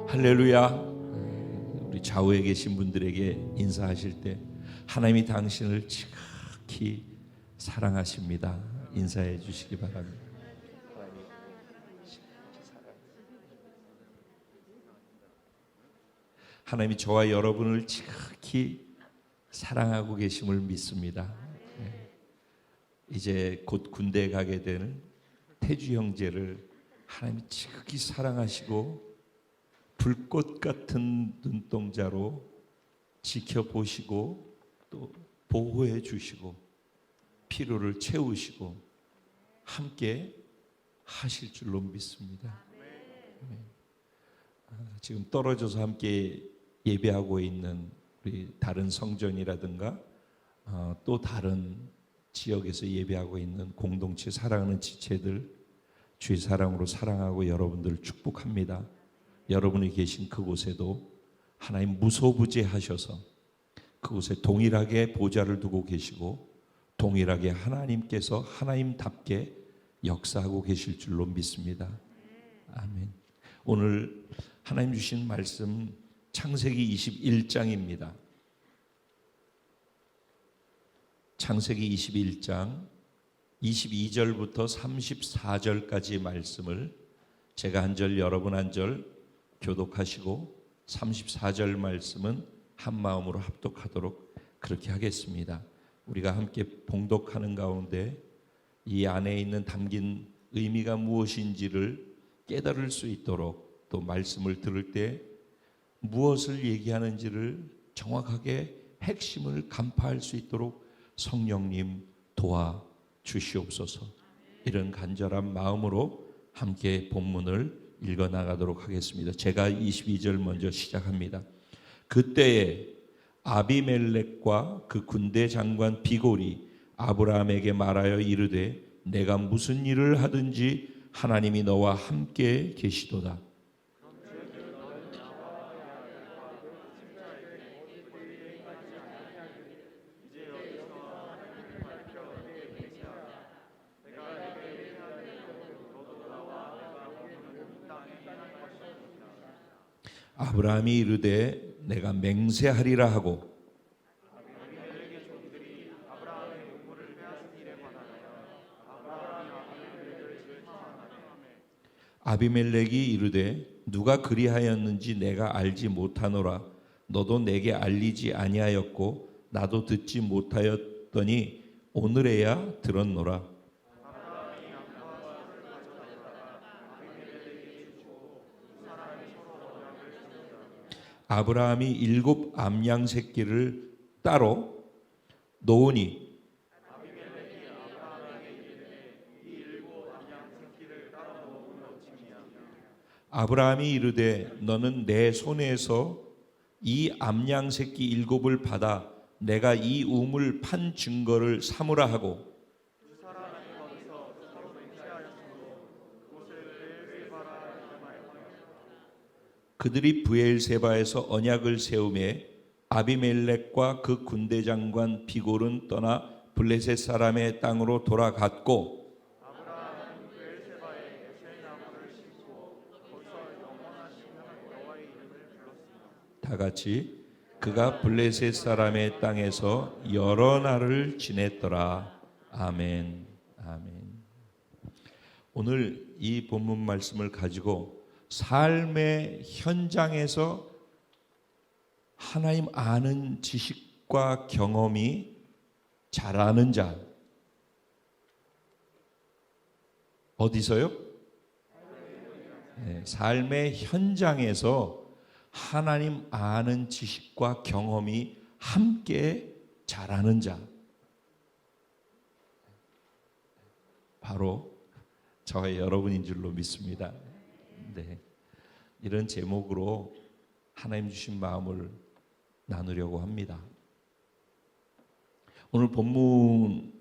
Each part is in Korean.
할렐루야. 우리 좌우에 계신 분들에게 인사하실 때 하나님이 당신을 지극히 사랑하십니다. 인사해 주시기 바랍니다. 하나님이 저와 여러분을 지극히 사랑하고 계심을 믿습니다. 이제 곧 군대에 가게 되는 태주 형제를 하나님이 지극히 사랑하시고 불꽃 같은 눈동자로 지켜보시고 또 보호해 주시고 필요를 채우시고 함께 하실 줄로 믿습니다. 지금 떨어져서 함께 예배하고 있는 우리 다른 성전이라든가 또 다른 지역에서 예배하고 있는 공동체 사랑하는 지체들 주의 사랑으로 사랑하고 여러분들을 축복합니다. 여러분이 계신 그곳에도 하나님 무소부재하셔서 그곳에 동일하게 보좌를 두고 계시고 동일하게 하나님께서 하나님답게 역사하고 계실 줄로 믿습니다. 아멘. 오늘 하나님 주신 말씀 창세기 21장입니다. 창세기 21장 22절부터 34절까지 말씀을 제가 한 절 여러분 한 절 교독하시고 34절 말씀은 한 마음으로 합독하도록 그렇게 하겠습니다. 우리가 함께 봉독하는 가운데 이 안에 있는 담긴 의미가 무엇인지를 깨달을 수 있도록 또 말씀을 들을 때 무엇을 얘기하는지를 정확하게 핵심을 간파할 수 있도록 성령님 도와주시옵소서. 이런 간절한 마음으로 함께 본문을 읽어나가도록 하겠습니다. 제가 22절 먼저 시작합니다. 그때에 아비멜렉과 그 군대 장관 비골이 아브라함에게 말하여 이르되 내가 무슨 일을 하든지 하나님이 너와 함께 계시도다. 아브라함이 이르되 내가 맹세하리라 하고 아비멜렉이 이르되 누가 그리하였는지 내가 알지 못하노라. 너도 내게 알리지 아니하였고 나도 듣지 못하였더니 오늘에야 들었노라. 아브라함이 7 암양 새끼를 따로 놓으니 아브라함이 이르되 너는 내 손에서 이 암양 새끼 7을 받아 내가 이 우물 판 증거를 삼으라 하고 그들이 브엘세바에서 언약을 세우매 아비멜렉과 그 군대 장관 비골은 떠나 블레셋 사람의 땅으로 돌아갔고 다 같이 그가 블레셋 사람의 땅에서 여러 날을 지냈더라. 아멘. 아멘. 오늘 이 본문 말씀을 가지고 삶의 현장에서 하나님 아는 지식과 경험이 잘하는 자 어디서요? 네, 삶의 현장에서 하나님 아는 지식과 경험이 함께 잘하는 자 바로 저와 여러분인 줄로 믿습니다. 네, 이런 제목으로 하나님 주신 마음을 나누려고 합니다. 오늘 본문은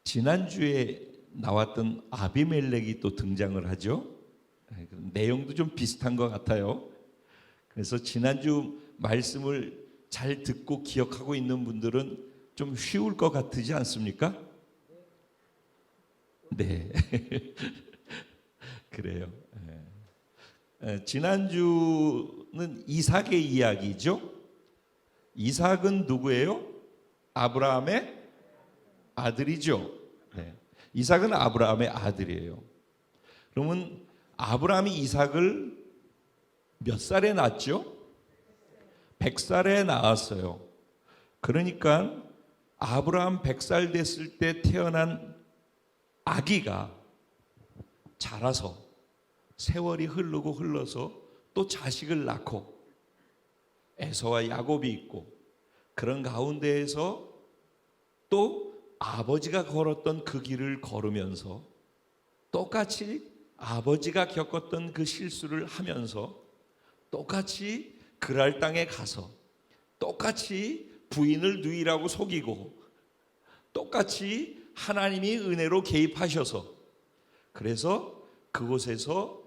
지난주에 나왔던 아비멜렉이 또 등장을 하죠. 내용도 좀 비슷한 것 같아요. 그래서 지난주 말씀을 잘 듣고 기억하고 있는 분들은 좀 쉬울 것 같으지 않습니까? 네. 그래요. 지난주는 이삭의 이야기죠. 이삭은 누구예요? 아브라함의 아들이죠. 네. 이삭은 아브라함의 아들이에요. 그러면 아브라함이 이삭을 몇 살에 낳았죠? 100살에 낳았어요. 그러니까 아브라함 100살 됐을 때 태어난 아기가 자라서 세월이 흐르고 흘러서 또 자식을 낳고 에서와 야곱이 있고 그런 가운데에서 또 아버지가 걸었던 그 길을 걸으면서 똑같이 아버지가 겪었던 그 실수를 하면서 똑같이 그랄 땅에 가서 똑같이 부인을 누이라고 속이고 똑같이 하나님이 은혜로 개입하셔서 그래서 그곳에서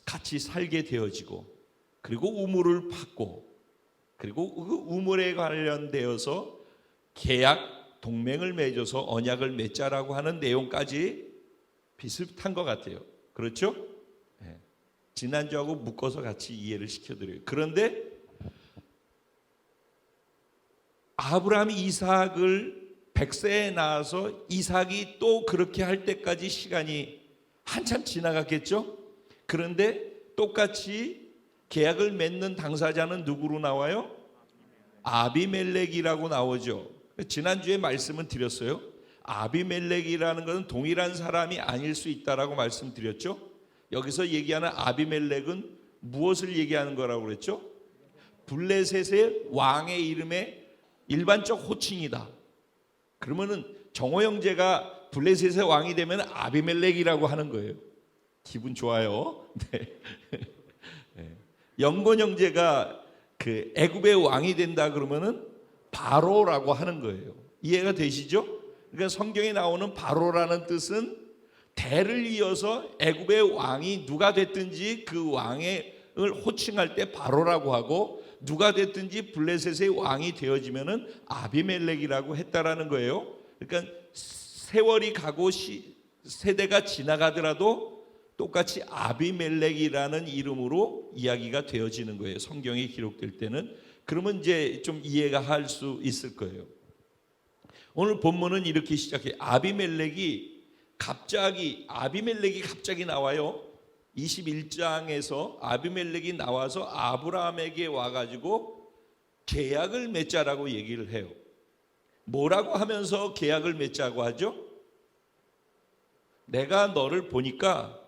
같이 살게 되어지고 그리고 우물을 팠고 그리고 그 우물에 관련되어서 계약 동맹을 맺어서 언약을 맺자라고 하는 내용까지 비슷한 것 같아요. 그렇죠? 네. 지난주하고 묶어서 같이 이해를 시켜드려요. 그런데 아브라함이 이삭을 100세에 낳아서 이삭이 또 그렇게 할 때까지 시간이 한참 지나갔겠죠? 그런데 똑같이 계약을 맺는 당사자는 누구로 나와요? 아비멜렉이라고 나오죠. 지난주에 말씀은 드렸어요. 아비멜렉이라는 것은 동일한 사람이 아닐 수 있다라고 말씀드렸죠. 여기서 얘기하는 아비멜렉은 무엇을 얘기하는 거라고 그랬죠? 블레셋의 왕의 이름의 일반적 호칭이다. 그러면은 정호 형제가 블레셋의 왕이 되면 아비멜렉이라고 하는 거예요. 기분 좋아요. 네. 영건 형제가 그 애굽의 왕이 된다 그러면은 바로라고 하는 거예요. 이해가 되시죠? 그러니까 성경에 나오는 바로라는 뜻은 대를 이어서 애굽의 왕이 누가 됐든지 그 왕을 호칭할 때 바로라고 하고 누가 됐든지 블레셋의 왕이 되어지면은 아비멜렉이라고 했다라는 거예요. 그러니까 세월이 가고 세대가 지나가더라도 똑같이 아비멜렉이라는 이름으로 이야기가 되어지는 거예요. 성경에 기록될 때는. 그러면 이제 좀 이해가 할 수 있을 거예요. 오늘 본문은 이렇게 시작해요. 아비멜렉이 갑자기 나와요. 21장에서 아비멜렉이 나와서 아브라함에게 와가지고 계약을 맺자라고 얘기를 해요. 뭐라고 하면서 계약을 맺자고 하죠? 내가 너를 보니까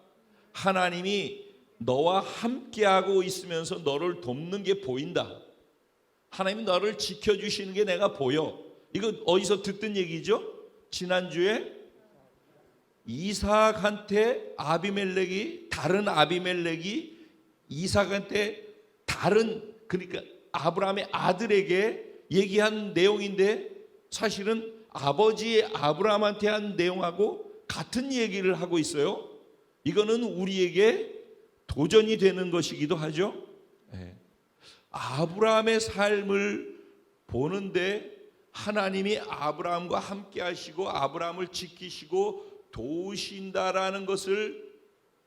하나님이 너와 함께하고 있으면서 너를 돕는 게 보인다. 하나님이 너를 지켜주시는 게 내가 보여. 이거 어디서 듣던 얘기죠? 지난주에 이삭한테 다른 아비멜렉이 이삭한테 그러니까 아브라함의 아들에게 얘기한 내용인데 사실은 아버지 아브라함한테 한 내용하고 같은 얘기를 하고 있어요. 이거는 우리에게 도전이 되는 것이기도 하죠. 아브라함의 삶을 보는데 하나님이 아브라함과 함께 하시고 아브라함을 지키시고 도우신다라는 것을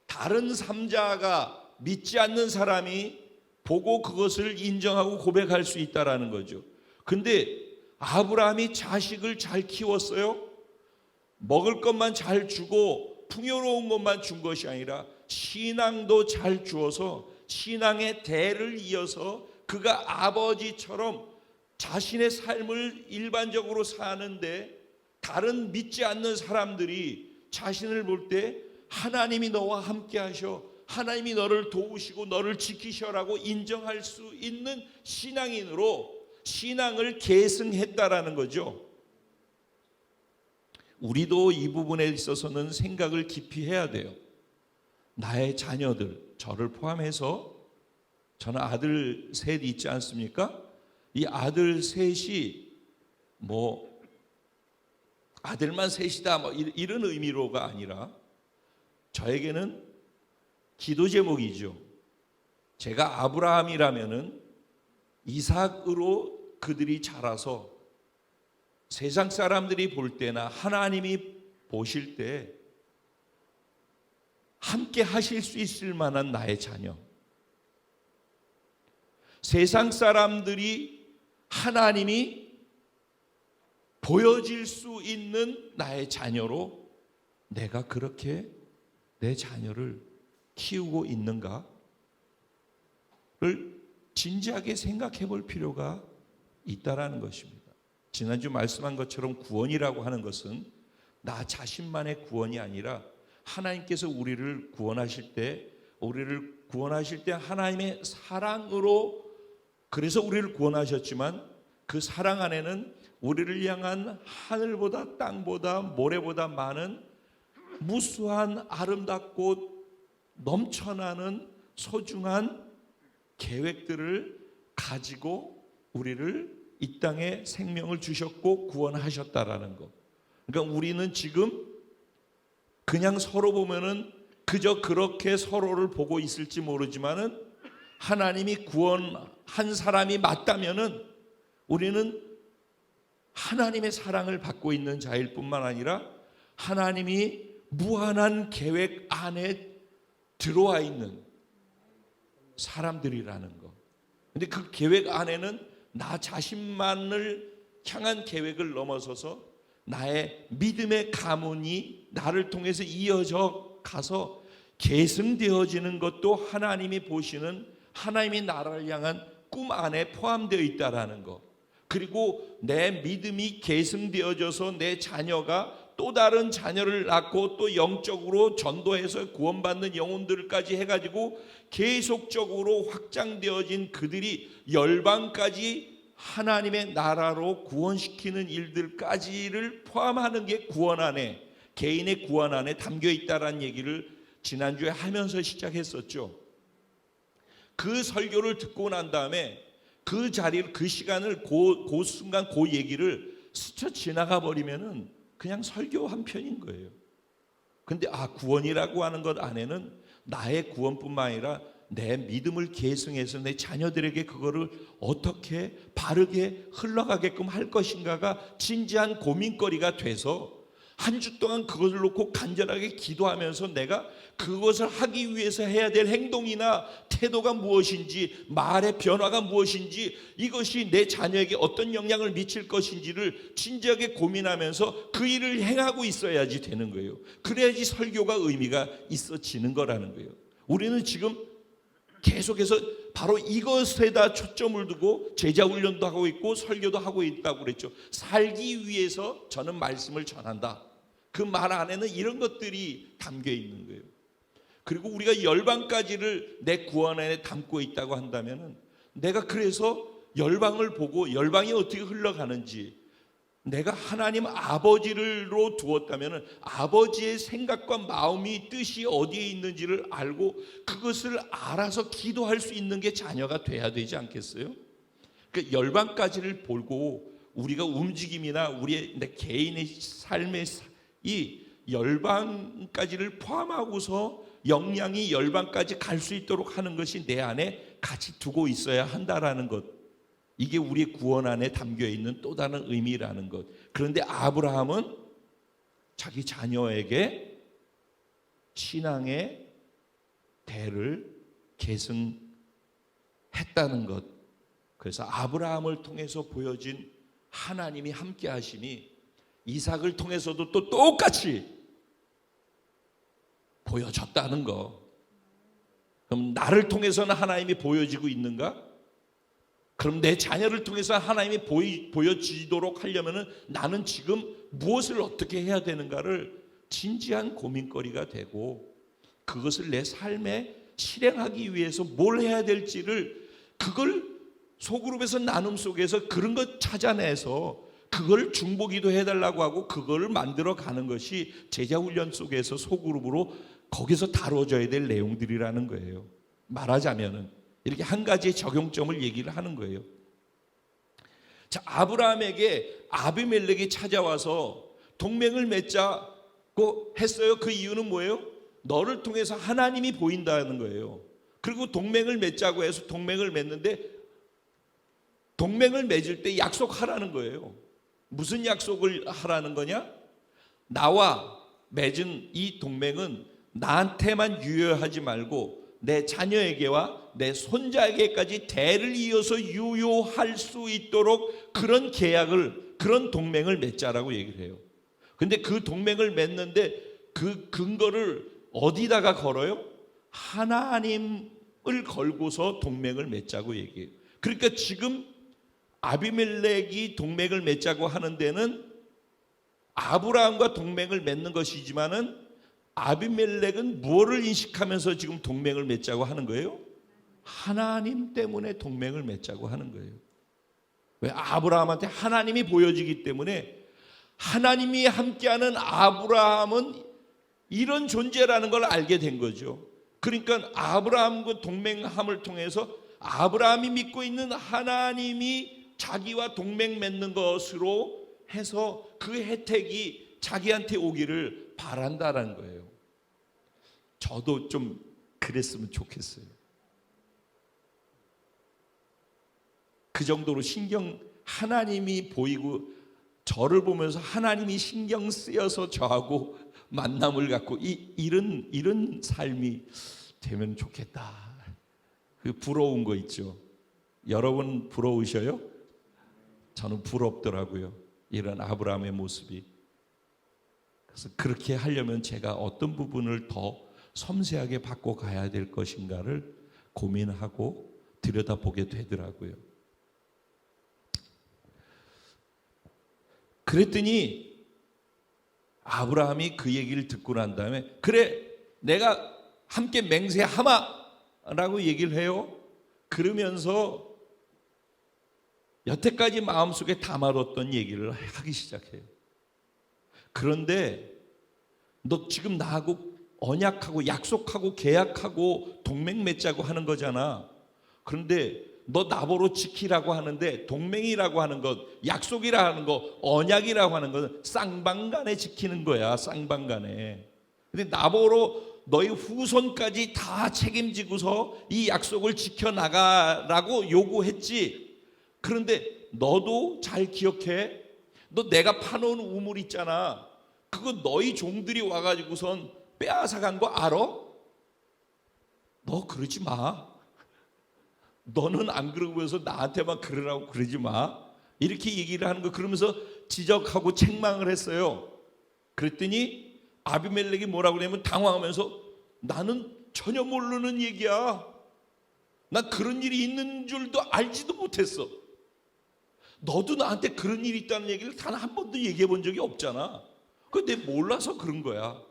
다른 삼자가 믿지 않는 사람이 보고 그것을 인정하고 고백할 수 있다라는 거죠. 근데 아브라함이 자식을 잘 키웠어요. 먹을 것만 잘 주고 풍요로운 것만 준 것이 아니라 신앙도 잘 주어서 신앙의 대를 이어서 그가 아버지처럼 자신의 삶을 일반적으로 사는데 다른 믿지 않는 사람들이 자신을 볼 때 하나님이 너와 함께 하셔, 하나님이 너를 도우시고 너를 지키셔라고 인정할 수 있는 신앙인으로 신앙을 계승했다라는 거죠. 우리도 이 부분에 있어서는 생각을 깊이 해야 돼요. 나의 자녀들, 저를 포함해서 저는 아들 셋 있지 않습니까? 이 아들 셋이 뭐 아들만 셋이다 뭐 이런 의미로가 아니라 저에게는 기도 제목이죠. 제가 아브라함이라면은 이삭으로 그들이 자라서 세상 사람들이 볼 때나 하나님이 보실 때 함께 하실 수 있을 만한 나의 자녀, 세상 사람들이 하나님이 보여질 수 있는 나의 자녀로 내가 그렇게 내 자녀를 키우고 있는가를 진지하게 생각해 볼 필요가 있다라는 것입니다. 지난주 말씀한 것처럼 구원이라고 하는 것은 나 자신만의 구원이 아니라 하나님께서 우리를 구원하실 때 하나님의 사랑으로, 그래서 우리를 구원하셨지만 그 사랑 안에는 우리를 향한 하늘보다 땅보다 모래보다 많은 무수한 아름답고 넘쳐나는 소중한 계획들을 가지고 우리를 이 땅에 생명을 주셨고 구원하셨다라는 것. 그러니까 우리는 지금 그냥 서로 보면은 그저 그렇게 서로를 보고 있을지 모르지만은 하나님이 구원한 사람이 맞다면은 우리는 하나님의 사랑을 받고 있는 자일 뿐만 아니라 하나님이 무한한 계획 안에 들어와 있는 사람들이라는 것. 근데 그 계획 안에는 나 자신만을 향한 계획을 넘어서서 나의 믿음의 가문이 나를 통해서 이어져 가서 계승되어지는 것도 하나님이 보시는 하나님의 나라를 향한 꿈 안에 포함되어 있다라는 것. 그리고 내 믿음이 계승되어져서 내 자녀가 또 다른 자녀를 낳고 또 영적으로 전도해서 구원받는 영혼들까지 해가지고 계속적으로 확장되어진 그들이 열방까지 하나님의 나라로 구원시키는 일들까지를 포함하는 게 구원 안에, 개인의 구원 안에 담겨 있다라는 얘기를 지난주에 하면서 시작했었죠. 그 설교를 듣고 난 다음에 그 자리를, 그 시간을, 그 순간 그 얘기를 스쳐 지나가 버리면은 그냥 설교 한 편인 거예요. 근데 구원이라고 하는 것 안에는 나의 구원뿐만 아니라 내 믿음을 계승해서 내 자녀들에게 그거를 어떻게 바르게 흘러가게끔 할 것인가가 진지한 고민거리가 돼서 한 주 동안 그것을 놓고 간절하게 기도하면서 내가 그것을 하기 위해서 해야 될 행동이나 태도가 무엇인지, 말의 변화가 무엇인지, 이것이 내 자녀에게 어떤 영향을 미칠 것인지를 진지하게 고민하면서 그 일을 행하고 있어야지 되는 거예요. 그래야지 설교가 의미가 있어지는 거라는 거예요. 우리는 지금 계속해서 바로 이것에다 초점을 두고 제자 훈련도 하고 있고 설교도 하고 있다고 그랬죠. 살기 위해서 저는 말씀을 전한다. 그 말 안에는 이런 것들이 담겨 있는 거예요. 그리고 우리가 열방까지를 내 구원 안에 담고 있다고 한다면 내가 그래서 열방을 보고 열방이 어떻게 흘러가는지, 내가 하나님 아버지로 두었다면 아버지의 생각과 마음이, 뜻이 어디에 있는지를 알고 그것을 알아서 기도할 수 있는 게 자녀가 돼야 되지 않겠어요? 그러니까 열방까지를 보고 우리가 움직임이나 우리의 내 개인의 삶의 이 열방까지를 포함하고서 역량이 열방까지 갈 수 있도록 하는 것이 내 안에 같이 두고 있어야 한다라는 것. 이게 우리의 구원 안에 담겨 있는 또 다른 의미라는 것. 그런데 아브라함은 자기 자녀에게 신앙의 대를 계승했다는 것. 그래서 아브라함을 통해서 보여진 하나님이 함께 하심이 이삭을 통해서도 또 똑같이 보여졌다는 거. 그럼 나를 통해서는 하나님이 보여지고 있는가? 그럼 내 자녀를 통해서 하나님이 보여지도록 하려면 나는 지금 무엇을 어떻게 해야 되는가를 진지한 고민거리가 되고, 그것을 내 삶에 실행하기 위해서 뭘 해야 될지를, 그걸 소그룹에서 나눔 속에서 그런 것 찾아내서 그걸 중보기도 해달라고 하고 그걸 만들어 가는 것이 제자훈련 속에서 소그룹으로 거기서 다뤄져야 될 내용들이라는 거예요. 말하자면은 이렇게 한 가지의 적용점을 얘기를 하는 거예요. 자, 아브라함에게 아비멜렉이 찾아와서 동맹을 맺자고 했어요. 그 이유는 뭐예요? 너를 통해서 하나님이 보인다는 거예요. 그리고 동맹을 맺자고 해서 동맹을 맺는데, 동맹을 맺을 때 약속하라는 거예요. 무슨 약속을 하라는 거냐? 나와 맺은 이 동맹은 나한테만 유효하지 말고 내 자녀에게와 내 손자에게까지 대를 이어서 유효할 수 있도록 그런 계약을, 그런 동맹을 맺자라고 얘기를 해요. 근데 그 동맹을 맺는데 그 근거를 어디다가 걸어요? 하나님을 걸고서 동맹을 맺자고 얘기해요. 그러니까 지금 아비멜렉이 동맹을 맺자고 하는 데는 아브라함과 동맹을 맺는 것이지만은 아비멜렉은 무엇을 인식하면서 지금 동맹을 맺자고 하는 거예요? 하나님 때문에 동맹을 맺자고 하는 거예요. 왜? 아브라함한테 하나님이 보여지기 때문에 하나님이 함께하는 아브라함은 이런 존재라는 걸 알게 된 거죠. 그러니까 아브라함과 동맹함을 통해서 아브라함이 믿고 있는 하나님이 자기와 동맹 맺는 것으로 해서 그 혜택이 자기한테 오기를 바란다라는 거예요. 저도 좀 그랬으면 좋겠어요. 그 정도로 하나님이 보이고 저를 보면서 하나님이 신경 쓰여서 저하고 만남을 갖고 이런 삶이 되면 좋겠다. 그 부러운 거 있죠. 여러분 부러우셔요? 저는 부럽더라고요. 이런 아브라함의 모습이. 그래서 그렇게 하려면 제가 어떤 부분을 더 섬세하게 바꿔 가야 될 것인가를 고민하고 들여다보게 되더라고요. 그랬더니 아브라함이 그 얘기를 듣고 난 다음에 그래 내가 함께 맹세하마라고 얘기를 해요. 그러면서 여태까지 마음속에 담아뒀던 얘기를 하기 시작해요. 그런데 너 지금 나하고 언약하고 약속하고 계약하고 동맹 맺자고 하는 거잖아. 그런데 너 나보고 지키라고 하는데 동맹이라고 하는 것, 약속이라 하는 것, 언약이라고 하는 것은 쌍방간에 지키는 거야. 쌍방간에. 근데 나보고 너희 후손까지 다 책임지고서 이 약속을 지켜나가라고 요구했지. 그런데 너도 잘 기억해. 너 내가 파놓은 우물 있잖아. 그거 너희 종들이 와가지고선 빼앗아간 거 알아? 너 그러지 마. 너는 안 그러고 해서 나한테만 그러라고 그러지 마. 이렇게 얘기를 하는 거. 그러면서 지적하고 책망을 했어요. 그랬더니 아비멜렉이 뭐라고 그러냐면 당황하면서 나는 전혀 모르는 얘기야. 난 그런 일이 있는 줄도 알지도 못했어. 너도 나한테 그런 일이 있다는 얘기를 단 한 번도 얘기해 본 적이 없잖아. 그거 내가 몰라서 그런 거야.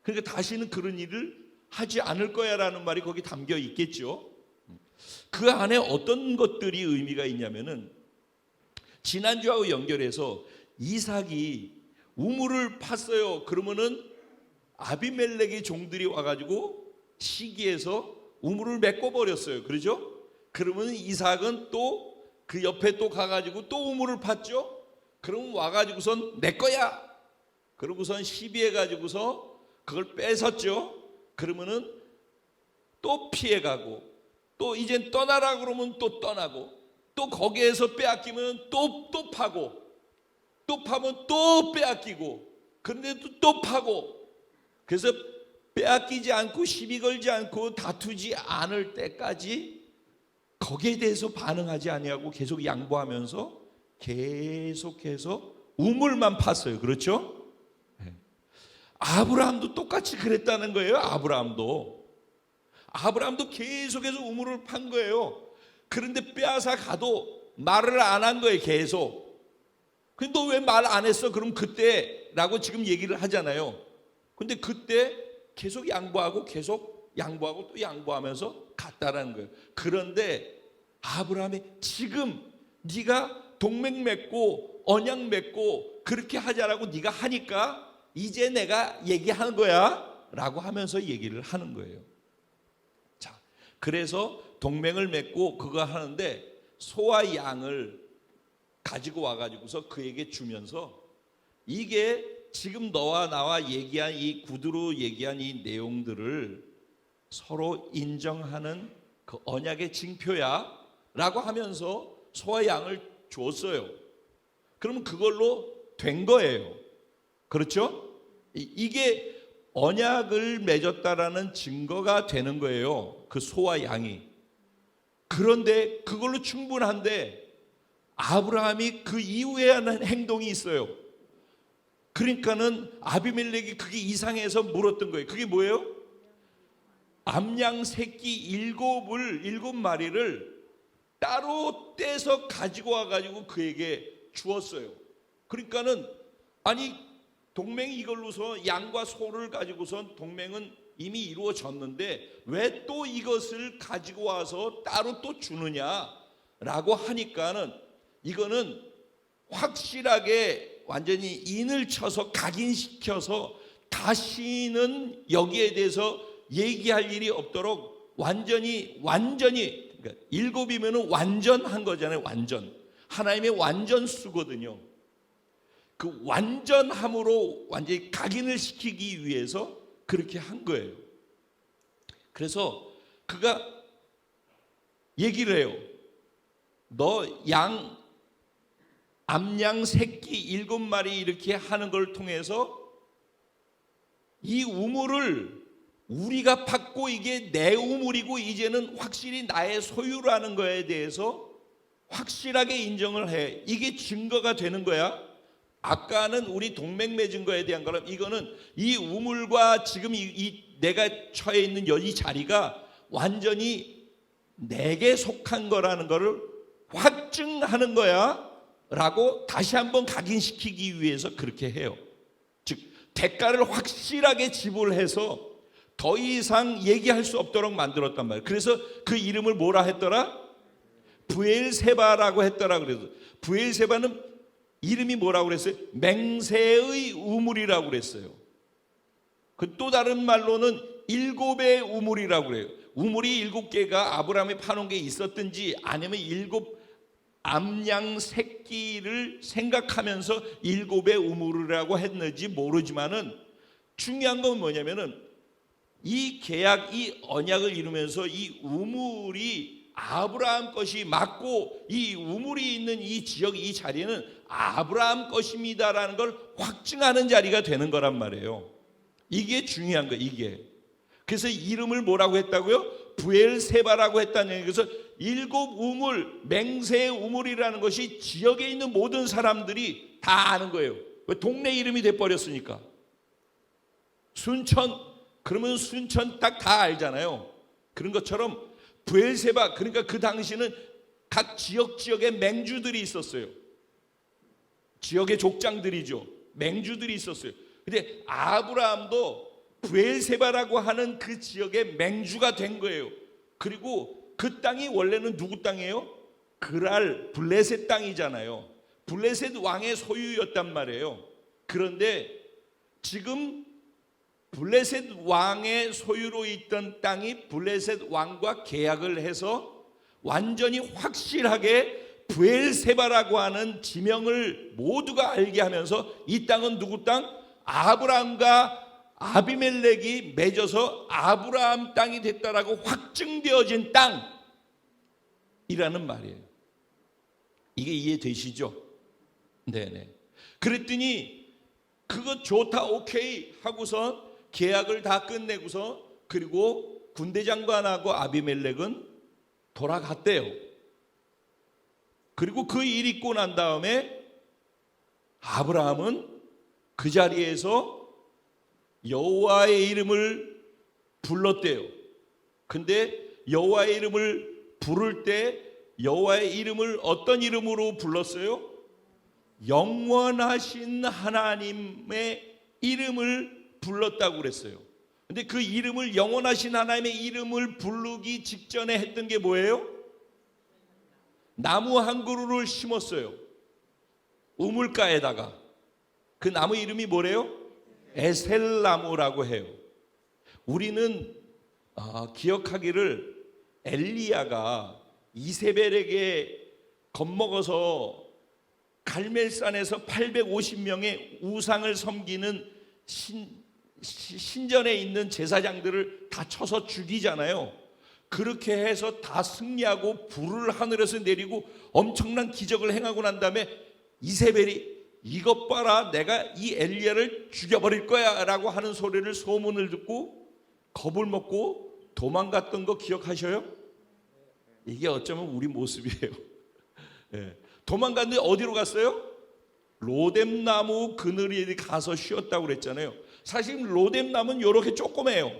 그러니까 다시는 그런 일을 하지 않을 거야 라는 말이 거기 담겨 있겠죠. 그 안에 어떤 것들이 의미가 있냐면은 지난주하고 연결해서 이삭이 우물을 팠어요. 그러면은 아비멜렉의 종들이 와가지고 시기해서 우물을 메꿔버렸어요. 그러죠? 그러면 이삭은 또 그 옆에 또 가가지고 또 우물을 팠죠? 그럼 와가지고선 내 거야! 그러고선 시비해가지고서 그걸 뺏었죠? 그러면은 또 피해가고 또 이젠 떠나라 그러면 또 떠나고 또 거기에서 빼앗기면 또 파고 또 파면 또 빼앗기고 그런데 또 파고 그래서 빼앗기지 않고 시비 걸지 않고 다투지 않을 때까지 거기에 대해서 반응하지 아니하고 계속 양보하면서 계속해서 우물만 팠어요. 그렇죠? 아브라함도 똑같이 그랬다는 거예요. 아브라함도 계속해서 우물을 판 거예요. 그런데 빼앗아 가도 말을 안 한 거예요. 계속. 근데 너 왜 말 안 했어? 그럼 그때라고 지금 얘기를 하잖아요. 근데 그때 계속 양보하고 계속 양보하고 또 양보하면서 갔다라는 거예요. 그런데 아브라함이 지금 네가 동맹 맺고 언약 맺고 그렇게 하자라고 네가 하니까 이제 내가 얘기하는 거야 라고 하면서 얘기를 하는 거예요. 자, 그래서 동맹을 맺고 그거 하는데 소와 양을 가지고 와가지고서 그에게 주면서 이게 지금 너와 나와 얘기한 이 구두로 얘기한 이 내용들을 서로 인정하는 그 언약의 징표야 라고 하면서 소와 양을 줬어요. 그러면 그걸로 된 거예요. 그렇죠? 이게 언약을 맺었다라는 증거가 되는 거예요. 그 소와 양이. 그런데 그걸로 충분한데 아브라함이 그 이후에 하는 행동이 있어요. 그러니까는 아비멜렉이 그게 이상해서 물었던 거예요. 그게 뭐예요? 암양 새끼 일곱 마리를 따로 떼서 가지고 와가지고 그에게 주었어요. 그러니까는 아니 동맹이 이걸로서 양과 소를 가지고선 동맹은 이미 이루어졌는데 왜 또 이것을 가지고 와서 따로 또 주느냐라고 하니까는 이거는 확실하게 완전히 인을 쳐서 각인시켜서 다시는 여기에 대해서 얘기할 일이 없도록 완전히 그러니까 일곱이면은 완전한 거잖아요. 완전 하나님의 완전수거든요. 그 완전함으로 완전히 각인을 시키기 위해서 그렇게 한 거예요. 그래서 그가 얘기를 해요. 너 암양 새끼 7마리 이렇게 하는 걸 통해서 이 우물을 우리가 받고 이게 내 우물이고 이제는 확실히 나의 소유라는 거에 대해서 확실하게 인정을 해. 이게 증거가 되는 거야. 아까는 우리 동맹 맺은 거에 대한 거라면 이거는 이 우물과 지금 내가 처해 있는 이 자리가 완전히 내게 속한 거라는 거를 확증하는 거야 라고 다시 한번 각인시키기 위해서 그렇게 해요. 즉 대가를 확실하게 지불해서 더 이상 얘기할 수 없도록 만들었단 말이에요. 그래서 그 이름을 뭐라 했더라? 부엘세바라고 했더라. 그래서 부엘세바는 이름이 뭐라고 그랬어요? 맹세의 우물이라고 그랬어요. 그 또 다른 말로는 7의 우물이라고 그래요. 우물이 7개가 아브라함이 파놓은 게 있었든지 아니면 7 암양 새끼를 생각하면서 7의 우물이라고 했는지 모르지만은 중요한 건 뭐냐면은 이 계약, 이 언약을 이루면서 이 우물이 아브라함 것이 맞고 이 우물이 있는 이 지역, 이 자리는 아브라함 것입니다라는 걸 확증하는 자리가 되는 거란 말이에요. 이게 중요한 거예요. 이게. 그래서 이름을 뭐라고 했다고요? 부엘세바라고 했다는 얘기예요. 그래서 7 우물, 맹세의 우물이라는 것이 지역에 있는 모든 사람들이 다 아는 거예요. 왜? 동네 이름이 돼버렸으니까. 순천, 그러면 순천 딱 다 알잖아요. 그런 것처럼 부엘세바, 그러니까 그 당시는 각 지역에 맹주들이 있었어요. 지역의 족장들이죠. 맹주들이 있었어요. 근데 아브라함도 부엘세바라고 하는 그 지역의 맹주가 된 거예요. 그리고 그 땅이 원래는 누구 땅이에요? 그랄 블레셋 땅이잖아요. 블레셋 왕의 소유였단 말이에요. 그런데 지금 블레셋 왕의 소유로 있던 땅이 블레셋 왕과 계약을 해서 완전히 확실하게 부엘세바라고 하는 지명을 모두가 알게 하면서 이 땅은 누구 땅? 아브라함과 아비멜렉이 맺어서 아브라함 땅이 됐다라고 확증되어진 땅이라는 말이에요. 이게 이해되시죠? 네네. 그랬더니 그거 좋다 오케이 하고서 계약을 다 끝내고서 그리고 군대 장관하고 아비멜렉은 돌아갔대요. 그리고 그 일 있고 난 다음에 아브라함은 그 자리에서 여호와의 이름을 불렀대요. 근데 여호와의 이름을 부를 때 여호와의 이름을 어떤 이름으로 불렀어요? 영원하신 하나님의 이름을 불렀다고 그랬어요. 근데 그 이름을 영원하신 하나님의 이름을 부르기 직전에 했던 게 뭐예요? 나무 한 그루를 심었어요. 우물가에다가. 그 나무 이름이 뭐래요? 에셀나무라고 해요. 우리는 기억하기를 엘리야가 이세벨에게 겁먹어서 갈멜산에서 850명의 우상을 섬기는 신전에 있는 제사장들을 다 쳐서 죽이잖아요. 그렇게 해서 다 승리하고 불을 하늘에서 내리고 엄청난 기적을 행하고 난 다음에 이세벨이 이것 봐라, 내가 이 엘리야를 죽여버릴 거야 라고 하는 소리를, 소문을 듣고 겁을 먹고 도망갔던 거 기억하셔요? 이게 어쩌면 우리 모습이에요. 예. 도망갔는데 어디로 갔어요? 로뎀나무 그늘에 가서 쉬었다고 그랬잖아요. 사실 로뎀나무는 이렇게 조그매요.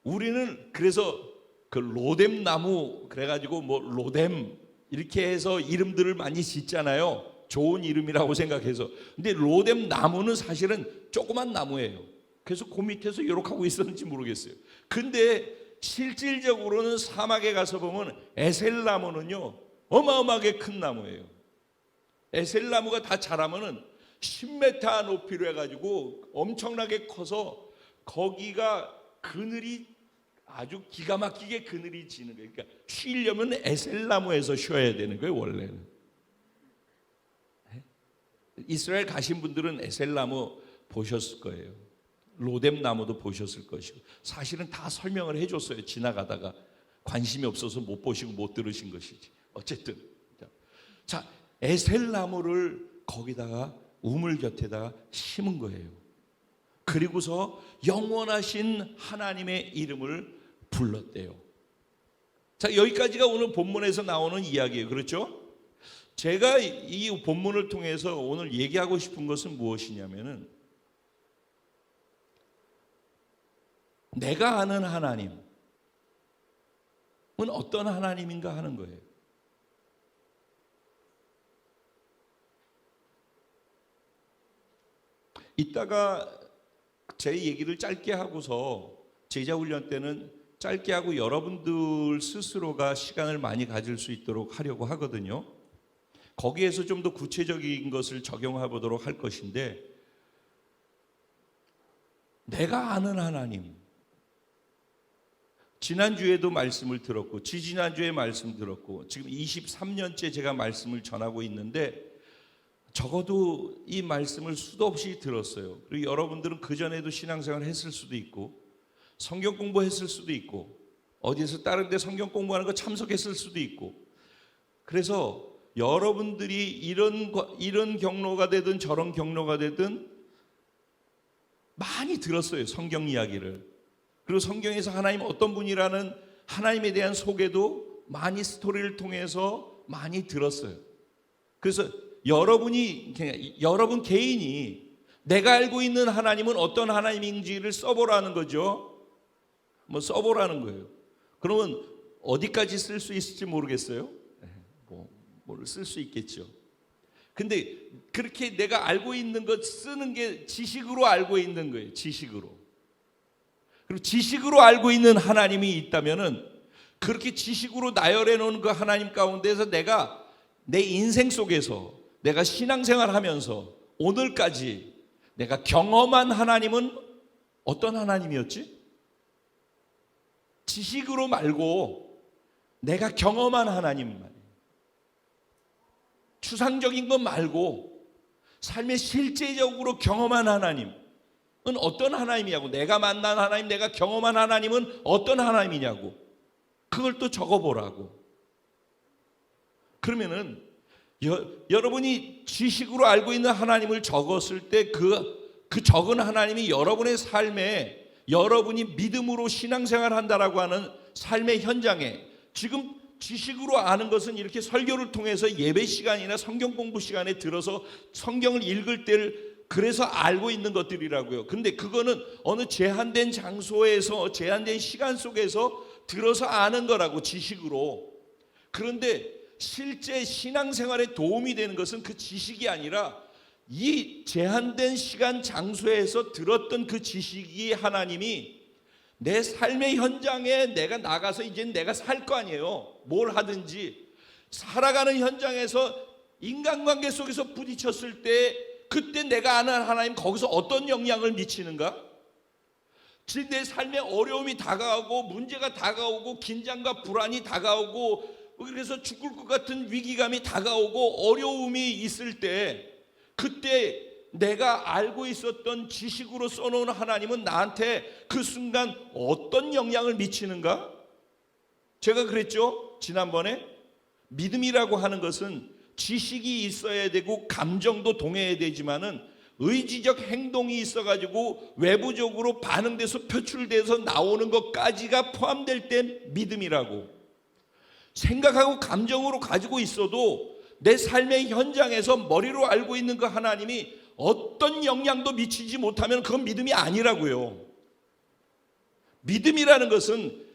우리는 그래서 그 로뎀나무 그래가지고 뭐 로뎀 이렇게 해서 이름들을 많이 짓잖아요. 좋은 이름이라고 생각해서. 근데 로뎀나무는 사실은 조그만 나무예요. 그래서 그 밑에서 이렇게 하고 있었는지 모르겠어요. 근데 실질적으로는 사막에 가서 보면 에셀나무는요 어마어마하게 큰 나무예요. 에셀나무가 다 자라면은 10m 높이로 해가지고 엄청나게 커서 거기가 그늘이 아주 기가 막히게 그늘이 지는 거예요. 그러니까 쉬려면 에셀나무에서 쉬어야 되는 거예요, 원래는. 이스라엘 가신 분들은 에셀나무 보셨을 거예요. 로뎀나무도 보셨을 것이고, 사실은 다 설명을 해줬어요. 지나가다가 관심이 없어서 못 보시고 못 들으신 것이지. 어쨌든 자, 에셀나무를 거기다가 우물 곁에다가 심은 거예요. 그리고서 영원하신 하나님의 이름을 불렀대요. 자, 여기까지가 오늘 본문에서 나오는 이야기예요. 그렇죠? 제가 이 본문을 통해서 오늘 얘기하고 싶은 것은 무엇이냐면은, 내가 아는 하나님은 어떤 하나님인가 하는 거예요. 이따가 제 얘기를 짧게 하고서 제자훈련 때는 짧게 하고 여러분들 스스로가 시간을 많이 가질 수 있도록 하려고 하거든요. 거기에서 좀 더 구체적인 것을 적용해 보도록 할 것인데, 내가 아는 하나님, 지난주에도 말씀을 들었고 지지난주에 말씀 들었고 지금 23년째 제가 말씀을 전하고 있는데, 적어도 이 말씀을 수도 없이 들었어요. 그리고 여러분들은 그전에도 신앙생활 했을 수도 있고 성경 공부했을 수도 있고 어디서 다른 데 성경 공부하는 거 참석했을 수도 있고, 그래서 여러분들이 이런 경로가 되든 저런 경로가 되든 많이 들었어요, 성경 이야기를. 그리고 성경에서 하나님 어떤 분이라는 하나님에 대한 소개도 많이 스토리를 통해서 많이 들었어요. 그래서 여러분 개인이 내가 알고 있는 하나님은 어떤 하나님인지를 써보라는 거죠. 뭐 써보라는 거예요. 그러면 어디까지 쓸 수 있을지 모르겠어요. 뭘 쓸 수 있겠죠. 근데 그렇게 내가 알고 있는 것 쓰는 게 지식으로 알고 있는 거예요. 지식으로. 그리고 지식으로 알고 있는 하나님이 있다면은 그렇게 지식으로 나열해 놓은 그 하나님 가운데서 내가 내 인생 속에서 내가 신앙생활 하면서 오늘까지 내가 경험한 하나님은 어떤 하나님이었지? 지식으로 말고 내가 경험한 하나님 말이에요. 추상적인 것 말고 삶에 실제적으로 경험한 하나님은 어떤 하나님이냐고, 내가 만난 하나님, 내가 경험한 하나님은 어떤 하나님이냐고, 그걸 또 적어보라고. 그러면은 여러분이 지식으로 알고 있는 하나님을 적었을 때 그 적은 하나님이 여러분의 삶에, 여러분이 믿음으로 신앙생활 한다라고 하는 삶의 현장에, 지금 지식으로 아는 것은 이렇게 설교를 통해서 예배 시간이나 성경 공부 시간에 들어서 성경을 읽을 때를 그래서 알고 있는 것들이라고요. 근데 그거는 어느 제한된 장소에서 제한된 시간 속에서 들어서 아는 거라고, 지식으로. 그런데 실제 신앙생활에 도움이 되는 것은 그 지식이 아니라 이 제한된 시간 장소에서 들었던 그 지식이 하나님이 내 삶의 현장에 내가 나가서 이제 내가 살 거 아니에요. 뭘 하든지 살아가는 현장에서 인간관계 속에서 부딪혔을 때 그때 내가 아는 하나님 거기서 어떤 영향을 미치는가? 내 삶에 어려움이 다가오고 문제가 다가오고 긴장과 불안이 다가오고 그래서 죽을 것 같은 위기감이 다가오고 어려움이 있을 때 그때 내가 알고 있었던 지식으로 써놓은 하나님은 나한테 그 순간 어떤 영향을 미치는가? 제가 그랬죠, 지난번에. 믿음이라고 하는 것은 지식이 있어야 되고 감정도 동해야 되지만은 의지적 행동이 있어가지고 외부적으로 반응돼서 표출돼서 나오는 것까지가 포함될 땐 믿음이라고. 생각하고 감정으로 가지고 있어도 내 삶의 현장에서 머리로 알고 있는 그 하나님이 어떤 영향도 미치지 못하면 그건 믿음이 아니라고요. 믿음이라는 것은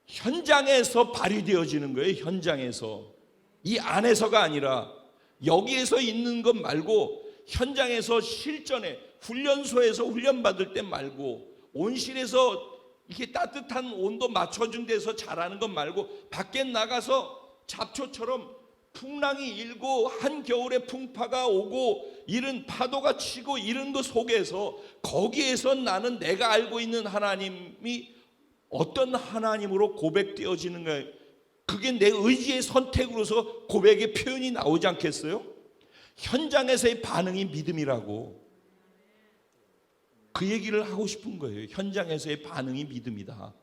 현장에서 발휘되어지는 거예요. 현장에서. 이 안에서가 아니라 여기에서 있는 것 말고 현장에서 실전에 훈련소에서 훈련받을 때 말고 온실에서 이렇게 따뜻한 온도 맞춰준 데서 자라는 것 말고 밖에 나가서 잡초처럼 풍랑이 일고 한겨울에 풍파가 오고 이런 파도가 치고 이런 것 속에서 거기에서 나는 내가 알고 있는 하나님이 어떤 하나님으로 고백되어지는가, 그게 내 의지의 선택으로서 고백의 표현이 나오지 않겠어요? 현장에서의 반응이 믿음이라고. 그 얘기를 하고 싶은 거예요. 현장에서의 반응이 믿음이다.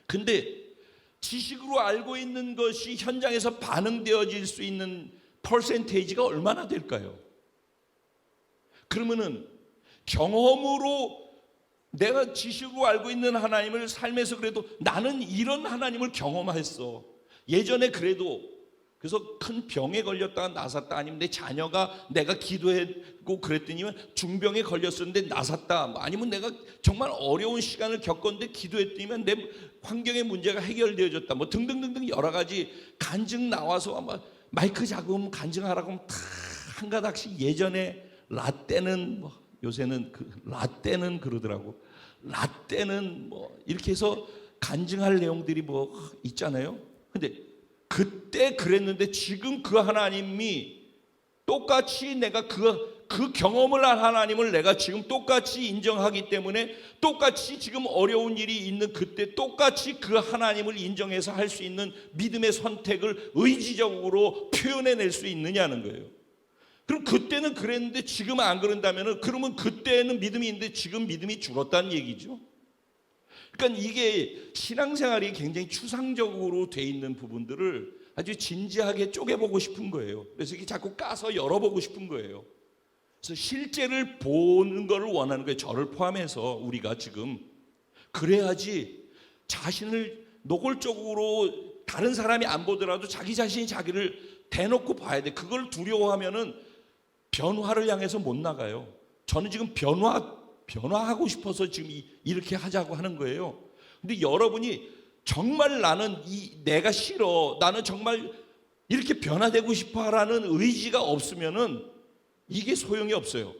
근데 지식으로 알고 있는 것이 현장에서 반응되어질 수 있는 퍼센테이지가 얼마나 될까요? 그러면은 경험으로 내가 지식으로 알고 있는 하나님을 삶에서 그래도 나는 이런 하나님을 경험했어. 예전에 그래서 큰 병에 걸렸다가 나섰다, 아니면 내 자녀가 내가 기도했고 그랬더니만 중병에 걸렸었는데 나섰다, 아니면 내가 정말 어려운 시간을 겪었는데 기도했더니만 내 환경의 문제가 해결되어졌다, 뭐 등등등등 여러 가지 간증 나와서 아마 마이크 잡으면 간증하라고 하면 다 한 가닥씩. 예전에 라떼는 뭐 요새는 라떼는 그러더라고. 라떼는 뭐 이렇게 해서 간증할 내용들이 뭐 있잖아요. 근데 그때 그랬는데 지금 그 하나님이 똑같이 내가 그 경험을 한 하나님을 내가 지금 똑같이 인정하기 때문에 똑같이 지금 어려운 일이 있는 그때 똑같이 그 하나님을 인정해서 할 수 있는 믿음의 선택을 의지적으로 표현해낼 수 있느냐는 거예요. 그럼 그때는 그랬는데 지금 안 그런다면 그러면 그때는 믿음이 있는데 지금 믿음이 줄었다는 얘기죠. 그러니까 이게 신앙생활이 굉장히 추상적으로 돼 있는 부분들을 아주 진지하게 쪼개보고 싶은 거예요. 그래서 이게 자꾸 까서 열어보고 싶은 거예요. 그래서 실제를 보는 걸 원하는 거예요. 저를 포함해서 우리가 지금. 그래야지 자신을 노골적으로 다른 사람이 안 보더라도 자기 자신이 자기를 대놓고 봐야 돼. 그걸 두려워하면은 변화를 향해서 못 나가요. 저는 지금 변화하고 싶어서 지금 이렇게 하자고 하는 거예요. 근데 여러분이 정말 나는 내가 싫어, 나는 정말 이렇게 변화되고 싶어라는 의지가 없으면은 이게 소용이 없어요.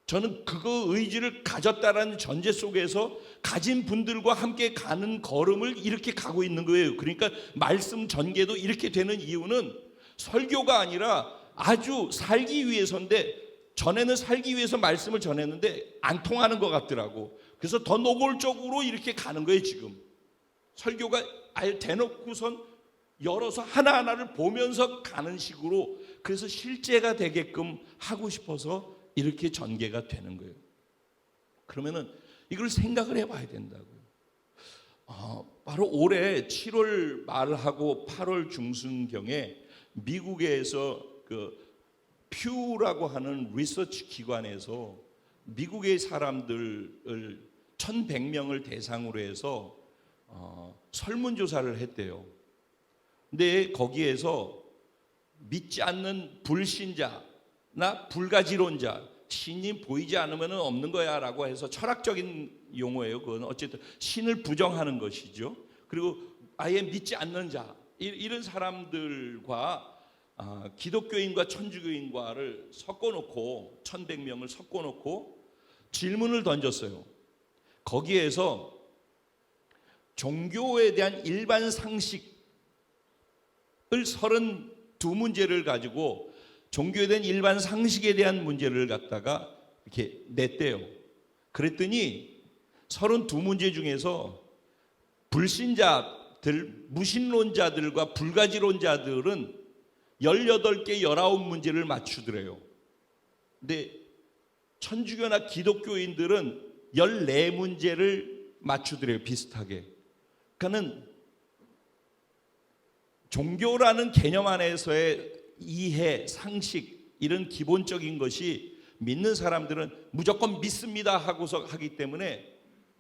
저는 그거 의지를 가졌다라는 전제 속에서 가진 분들과 함께 가는 걸음을 이렇게 가고 있는 거예요. 그러니까 말씀 전개도 이렇게 되는 이유는 설교가 아니라 아주 살기 위해서인데, 전에는 살기 위해서 말씀을 전했는데 안 통하는 것 같더라고. 그래서 더 노골적으로 이렇게 가는 거예요. 지금 설교가 아예 대놓고선 열어서 하나하나를 보면서 가는 식으로, 그래서 실제가 되게끔 하고 싶어서 이렇게 전개가 되는 거예요. 그러면은 이걸 생각을 해봐야 된다고요. 바로 올해 7월 말하고 8월 중순경에 미국에서 그 퓨라고 하는 리서치 기관에서 미국의 사람들을 1,100명을 대상으로 해서 설문조사를 했대요. 근데 거기에서 믿지 않는 불신자나 불가지론자, 신이 보이지 않으면 없는 거야 라고 해서 철학적인 용어예요. 그건 어쨌든 신을 부정하는 것이죠. 그리고 아예 믿지 않는 자, 이런 사람들과 기독교인과 천주교인과를 섞어놓고 1,100명을 섞어놓고 질문을 던졌어요. 거기에서 종교에 대한 일반 상식을 32문제를 가지고 종교에 대한 일반 상식에 대한 문제를 갖다가 이렇게 냈대요. 그랬더니 32문제 중에서 불신자들, 무신론자들과 불가지론자들은 18개, 19문제를 맞추더래요. 근데 천주교나 기독교인들은 14문제를 맞추더래요. 비슷하게. 그러니까는 종교라는 개념 안에서의 이해, 상식 이런 기본적인 것이 믿는 사람들은 무조건 믿습니다 하고서 하기 때문에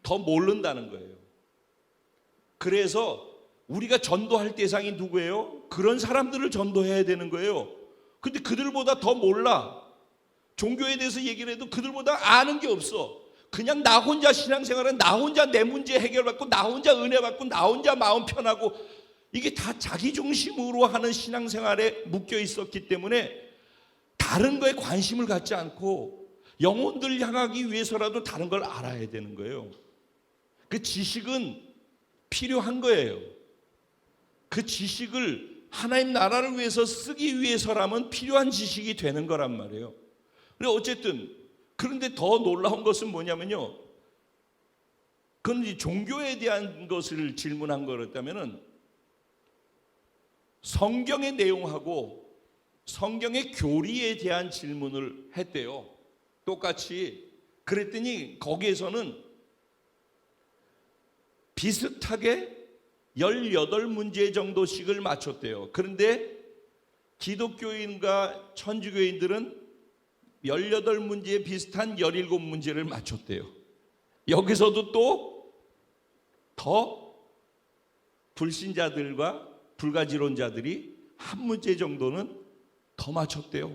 더 모른다는 거예요. 그래서 우리가 전도할 대상이 누구예요? 그런 사람들을 전도해야 되는 거예요. 근데 그들보다 더 몰라. 종교에 대해서 얘기를 해도 그들보다 아는 게 없어. 그냥 나 혼자 신앙생활은 나 혼자 내 문제 해결받고 나 혼자 은혜 받고 나 혼자 마음 편하고 이게 다 자기 중심으로 하는 신앙생활에 묶여 있었기 때문에 다른 거에 관심을 갖지 않고 영혼들 향하기 위해서라도 다른 걸 알아야 되는 거예요. 그 지식은 필요한 거예요. 그 지식을 하나님 나라를 위해서 쓰기 위해서라면 필요한 지식이 되는 거란 말이에요. 어쨌든 그런데 더 놀라운 것은 뭐냐면요. 그건 이제 종교에 대한 것을 질문한 거였다면은 성경의 내용하고 성경의 교리에 대한 질문을 했대요. 똑같이. 그랬더니 거기에서는 비슷하게 18문제 정도씩을 맞췄대요. 그런데 기독교인과 천주교인들은 18문제에 비슷한 17문제를 맞췄대요. 여기서도 또 더 불신자들과 불가지론자들이 한 문제 정도는 더 맞췄대요.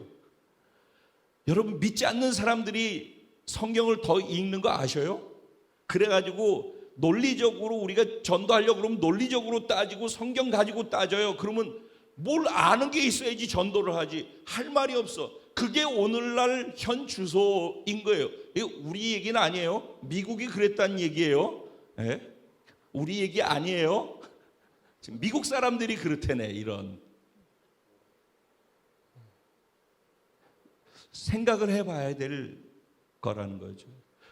여러분 믿지 않는 사람들이 성경을 더 읽는 거 아셔요? 그래가지고 논리적으로 우리가 전도하려고 그러면 논리적으로 따지고 성경 가지고 따져요. 그러면 뭘 아는 게 있어야지 전도를 하지. 할 말이 없어. 그게 오늘날 현 주소인 거예요. 이거 우리 얘기는 아니에요. 미국이 그랬다는 얘기예요. 네? 우리 얘기 아니에요. 지금 미국 사람들이 그렇다네. 이런 생각을 해봐야 될 거라는 거죠.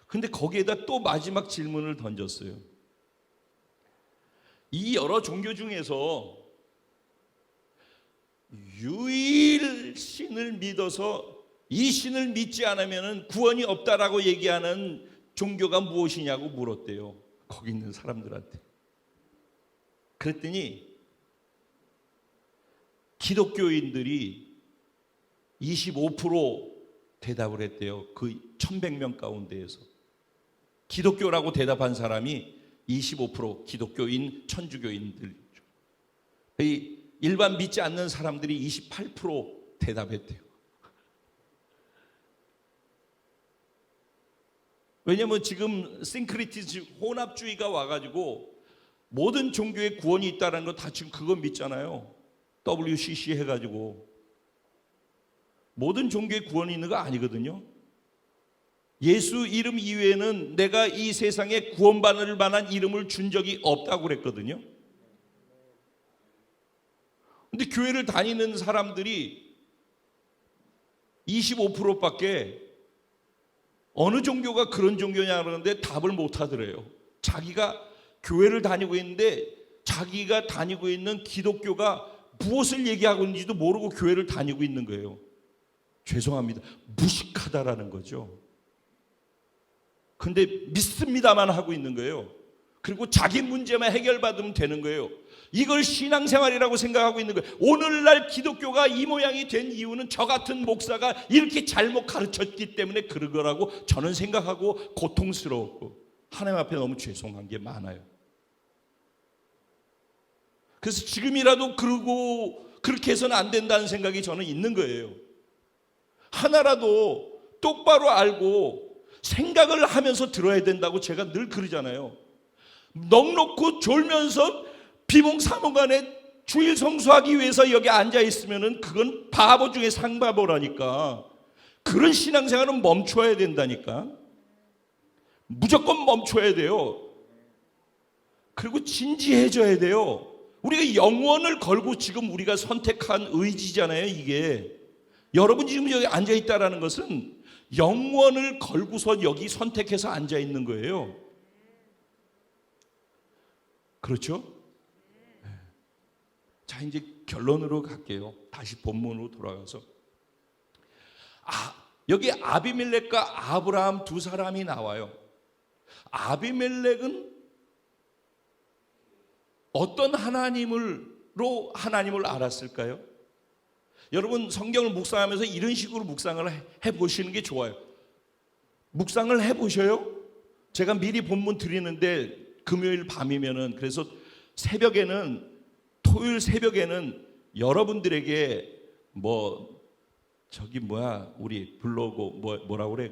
근데 거기에다 또 마지막 질문을 던졌어요. 이 여러 종교 중에서 유일 신을 믿어서 이 신을 믿지 않으면 구원이 없다라고 얘기하는 종교가 무엇이냐고 물었대요. 거기 있는 사람들한테. 그랬더니 기독교인들이 25% 대답을 했대요. 그 1100명 가운데에서. 기독교라고 대답한 사람이 25% 기독교인, 천주교인들. 일반 믿지 않는 사람들이 28% 대답했대요. 왜냐하면 지금 싱크리티즘, 혼합주의가 와가지고 모든 종교에 구원이 있다는 거 다 지금 그거 믿잖아요. WCC 해가지고 모든 종교에 구원이 있는 거 아니거든요. 예수 이름 이외에는 내가 이 세상에 구원받을 만한 이름을 준 적이 없다고 그랬거든요. 근데 교회를 다니는 사람들이 25%밖에 어느 종교가 그런 종교냐 그러는데 답을 못 하더래요. 자기가 교회를 다니고 있는데 자기가 다니고 있는 기독교가 무엇을 얘기하고 있는지도 모르고 교회를 다니고 있는 거예요. 죄송합니다. 무식하다라는 거죠. 근데 믿습니다만 하고 있는 거예요. 그리고 자기 문제만 해결받으면 되는 거예요. 이걸 신앙생활이라고 생각하고 있는 거예요. 오늘날 기독교가 이 모양이 된 이유는 저 같은 목사가 이렇게 잘못 가르쳤기 때문에 그런 거라고 저는 생각하고 고통스러웠고 하나님 앞에 너무 죄송한 게 많아요. 그래서 지금이라도 그렇게 해서는 안 된다는 생각이 저는 있는 거예요. 하나라도 똑바로 알고 생각을 하면서 들어야 된다고 제가 늘 그러잖아요. 넉넉고 졸면서 비몽사몽간에 주일 성수하기 위해서 여기 앉아 있으면은 그건 바보 중에 상바보라니까. 그런 신앙생활은 멈춰야 된다니까. 무조건 멈춰야 돼요. 그리고 진지해져야 돼요. 우리가 영원을 걸고 지금 우리가 선택한 의지잖아요, 이게. 여러분이 지금 여기 앉아 있다라는 것은 영원을 걸고서 여기 선택해서 앉아 있는 거예요. 그렇죠? 자, 이제 결론으로 갈게요. 다시 본문으로 돌아가서. 여기 아비멜렉과 아브라함 두 사람이 나와요. 아비멜렉은 어떤 하나님을 하나님을 알았을까요? 여러분 성경을 묵상하면서 이런 식으로 묵상을 해보시는 게 좋아요. 묵상을 해보셔요. 제가 미리 본문 드리는데 금요일 밤이면은, 그래서 토요일 새벽에는 여러분들에게 우리 블로그 뭐라고 그래,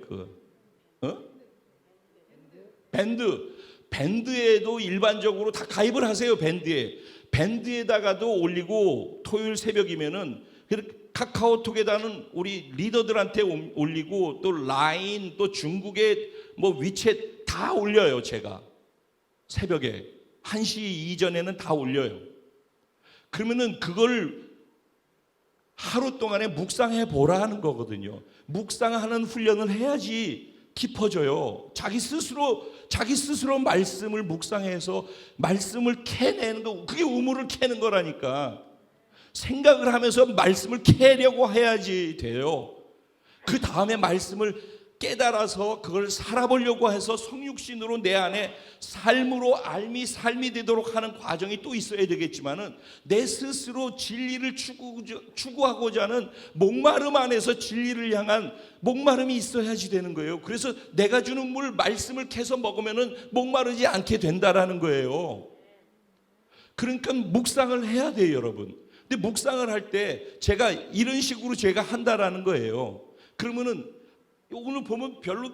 밴드에도 일반적으로 다 가입을 하세요. 밴드에다가도 올리고, 토요일 새벽이면은 카카오톡에다는 우리 리더들한테 올리고, 또 라인, 또 중국의 위챗 다 올려요. 제가 새벽에 1시 이전에는 다 올려요. 그러면은 그걸 하루 동안에 묵상해 보라 하는 거거든요. 묵상하는 훈련을 해야지 깊어져요. 자기 스스로 말씀을 묵상해서 말씀을 캐내는 거, 그게 우물을 캐는 거라니까. 생각을 하면서 말씀을 캐려고 해야지 돼요. 그 다음에 말씀을 깨달아서 그걸 살아보려고 해서 성육신으로 내 안에 삶으로 삶이 되도록 하는 과정이 또 있어야 되겠지만은, 내 스스로 진리를 추구하고자 하는 목마름 안에서 진리를 향한 목마름이 있어야지 되는 거예요. 그래서 내가 주는 말씀을 캐서 먹으면은 목마르지 않게 된다라는 거예요. 그러니까 묵상을 해야 돼요, 여러분. 근데 묵상을 할 때 제가 이런 식으로 제가 한다라는 거예요. 그러면은 오늘 보면 별로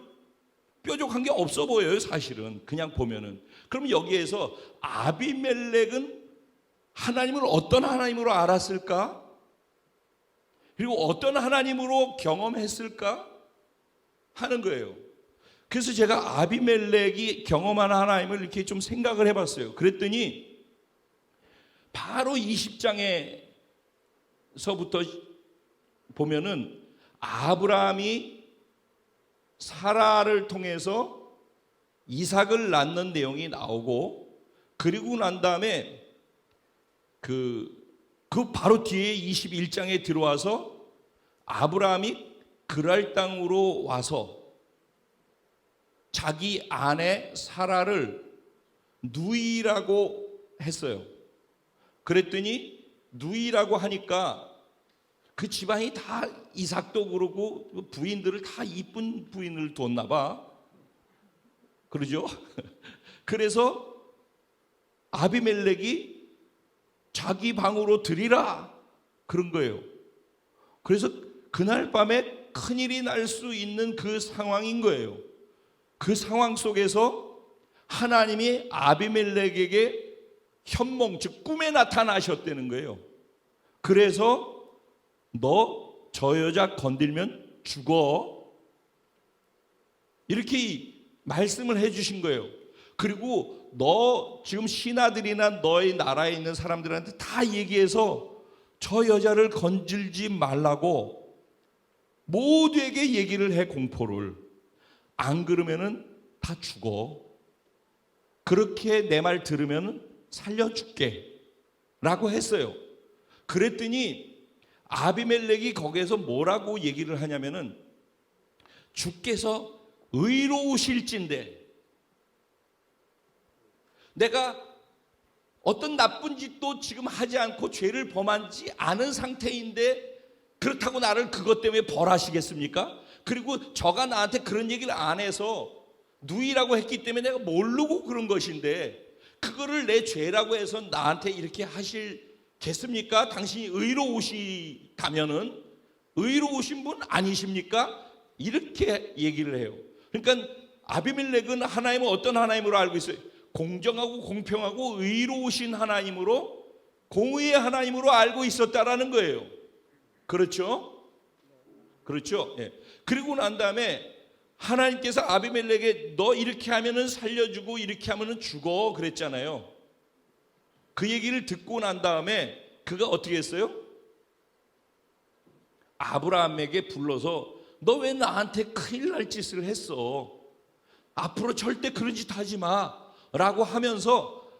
뾰족한 게 없어 보여요, 사실은. 그냥 보면은. 그럼 여기에서 아비멜렉은 하나님을 어떤 하나님으로 알았을까? 그리고 어떤 하나님으로 경험했을까? 하는 거예요. 그래서 제가 아비멜렉이 경험한 하나님을 이렇게 좀 생각을 해봤어요. 그랬더니 바로 20장에서부터 보면은 아브라함이 사라를 통해서 이삭을 낳는 내용이 나오고, 그리고 난 다음에 그 바로 뒤에 21장에 들어와서 아브라함이 그랄 땅으로 와서 자기 아내 사라를 누이라고 했어요. 그랬더니 누이라고 하니까 그 집안이 다, 이삭도 그러고 부인들을 다 이쁜 부인을 뒀나 봐. 그러죠? 그래서 아비멜렉이 자기 방으로 들이라 그런 거예요. 그래서 그날 밤에 큰일이 날 수 있는 그 상황인 거예요. 그 상황 속에서 하나님이 아비멜렉에게 현몽, 즉 꿈에 나타나셨다는 거예요. 그래서 너 저 여자 건들면 죽어, 이렇게 말씀을 해주신 거예요. 그리고 너 지금 신하들이나 너의 나라에 있는 사람들한테 다 얘기해서 저 여자를 건들지 말라고 모두에게 얘기를 해, 공포를. 안 그러면은 다 죽어. 그렇게 내 말 들으면 살려줄게 라고 했어요. 그랬더니 아비멜렉이 거기에서 뭐라고 얘기를 하냐면은, 주께서 의로우실진데, 내가 어떤 나쁜 짓도 지금 하지 않고 죄를 범하지 않은 상태인데 그렇다고 나를 그것 때문에 벌하시겠습니까? 그리고 저가 나한테 그런 얘기를 안 해서 누이라고 했기 때문에 내가 모르고 그런 것인데, 그거를 내 죄라고 해서 나한테 이렇게 하실겠습니까? 당신이 의로우시다면은 의로우신 분 아니십니까? 이렇게 얘기를 해요. 그러니까 아비멜렉은 하나님을 어떤 하나님으로 알고 있어요? 공정하고 공평하고 의로우신 하나님으로, 공의의 하나님으로 알고 있었다라는 거예요. 그렇죠? 그렇죠? 예. 그리고 난 다음에 하나님께서 아비멜렉에 너 이렇게 하면은 살려주고 이렇게 하면은 죽어 그랬잖아요. 그 얘기를 듣고 난 다음에 그가 어떻게 했어요? 아브라함에게 불러서 너 왜 나한테 큰일 날 짓을 했어? 앞으로 절대 그런 짓 하지 마 라고 하면서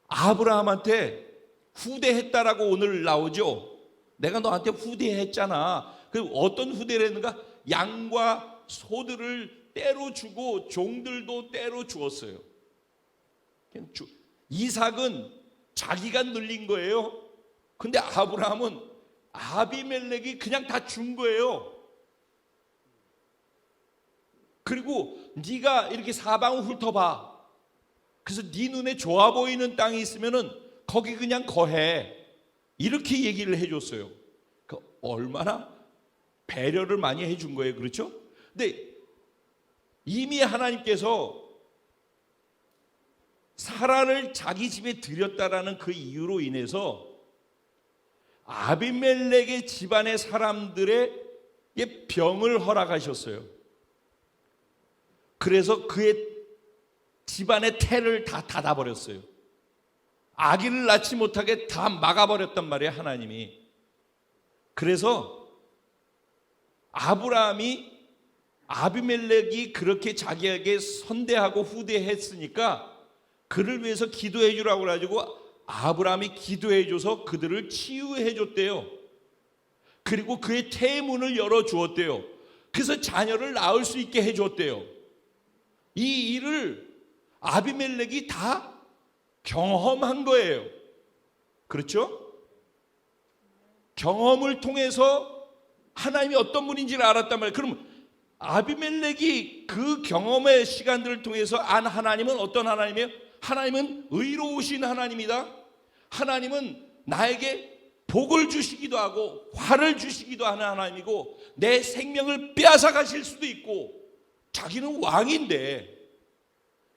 아브라함한테 후대했다라고 오늘 나오죠. 내가 너한테 후대했잖아. 그 어떤 후대를 했는가? 양과 소들을 때로 주고 종들도 때로 주었어요. 이삭은 자기가 늘린 거예요. 근데 아브라함은 아비멜렉이 그냥 다 준 거예요. 그리고 네가 이렇게 사방을 훑어봐. 그래서 네 눈에 좋아 보이는 땅이 있으면은 거기 그냥 거해. 이렇게 얘기를 해줬어요. 얼마나 배려를 많이 해준 거예요. 그렇죠? 근데 이미 하나님께서 사라를 자기 집에 들였다라는 그 이유로 인해서 아비멜렉의 집안의 사람들의 병을 허락하셨어요. 그래서 그의 집안의 태를 다 닫아버렸어요. 아기를 낳지 못하게 다 막아버렸단 말이에요, 하나님이. 그래서 아비멜렉이 그렇게 자기에게 선대하고 후대했으니까 그를 위해서 기도해 주라고 그래가지고 아브라함이 기도해 줘서 그들을 치유해 줬대요. 그리고 그의 태문을 열어 주었대요. 그래서 자녀를 낳을 수 있게 해 줬대요. 이 일을 아비멜렉이 다 경험한 거예요. 그렇죠? 경험을 통해서 하나님이 어떤 분인지를 알았단 말이에요. 그럼 아비멜렉이 그 경험의 시간들을 통해서 안 하나님은 어떤 하나님이에요? 하나님은 의로우신 하나님이다. 하나님은 나에게 복을 주시기도 하고 화를 주시기도 하는 하나님이고 내 생명을 빼앗아 가실 수도 있고, 자기는 왕인데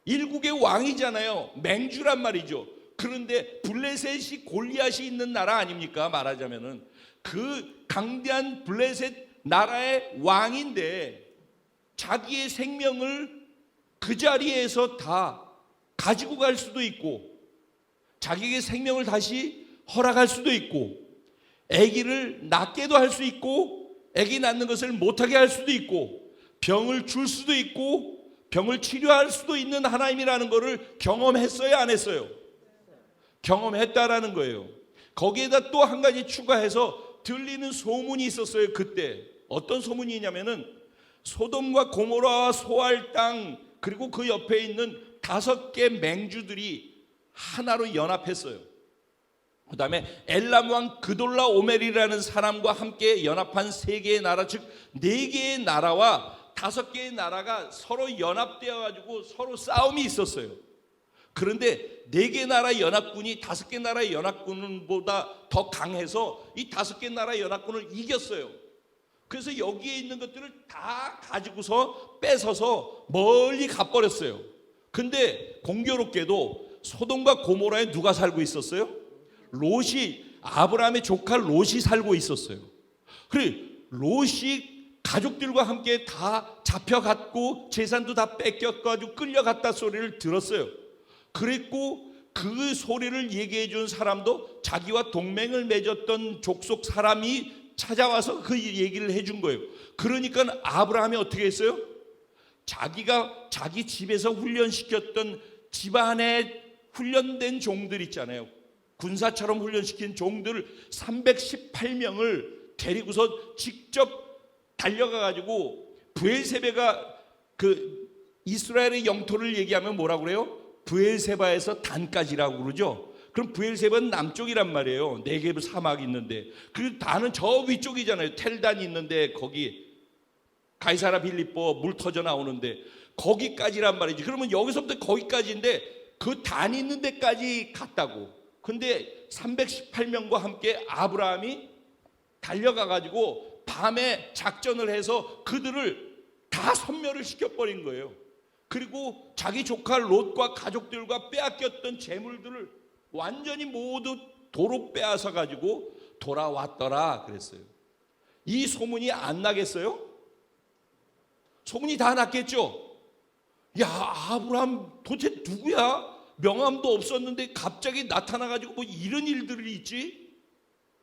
일국의 왕이잖아요. 맹주란 말이죠. 그런데 블레셋이 골리앗이 있는 나라 아닙니까? 말하자면은 그 강대한 블레셋 나라의 왕인데 자기의 생명을 그 자리에서 다 가지고 갈 수도 있고 자기의 생명을 다시 허락할 수도 있고 아기를 낳게도 할 수 있고 아기 낳는 것을 못하게 할 수도 있고 병을 줄 수도 있고 병을 치료할 수도 있는 하나님이라는 것을 경험했어요, 안 했어요? 경험했다라는 거예요. 거기에다 또 한 가지 추가해서 들리는 소문이 있었어요. 그때 어떤 소문이냐면은 소돔과 고모라와 소알 땅 그리고 그 옆에 있는 5개 맹주들이 하나로 연합했어요. 그 다음에 엘람 왕 그돌라 오멜이라는 사람과 함께 연합한 3개의 나라, 즉 4개의 나라와 5개의 나라가 서로 연합되어 가지고 서로 싸움이 있었어요. 그런데 4개 나라 연합군이 5개 나라 연합군보다 더 강해서 이 5개 나라 연합군을 이겼어요. 그래서 여기에 있는 것들을 다 가지고서 뺏어서 멀리 가버렸어요. 근데 공교롭게도 소돔과 고모라에 누가 살고 있었어요? 롯이, 아브라함의 조카 롯이 살고 있었어요. 그래 롯이 가족들과 함께 다 잡혀갔고 재산도 다 뺏겨가지고 끌려갔다 소리를 들었어요. 그랬고 그 소리를 얘기해 준 사람도 자기와 동맹을 맺었던 족속 사람이 찾아와서 그 얘기를 해준 거예요. 그러니까 아브라함이 어떻게 했어요? 자기가 자기 집에서 훈련시켰던 집안에 훈련된 종들 있잖아요. 군사처럼 훈련시킨 종들 318명을 데리고서 직접 달려가 가지고 브엘세바가 그 이스라엘의 영토를 얘기하면 뭐라고 그래요? 브엘세바에서 단까지라고 그러죠. 그럼 브엘세바는 남쪽이란 말이에요. 네게브 사막이 있는데 그 단은 저 위쪽이잖아요. 텔단이 있는데 거기 가이사라 빌립보 물 터져 나오는데 거기까지란 말이지. 그러면 여기서부터 거기까지인데 그 단 있는 데까지 갔다고. 근데 318명과 함께 아브라함이 달려가 가지고 밤에 작전을 해서 그들을 다 섬멸을 시켜버린 거예요. 그리고 자기 조카 롯과 가족들과 빼앗겼던 재물들을 완전히 모두 도로 빼앗아 가지고 돌아왔더라 그랬어요. 이 소문이 안 나겠어요? 소문이 다 났겠죠? 야, 아브라함 도대체 누구야? 명함도 없었는데 갑자기 나타나가지고 뭐 이런 일들이 있지?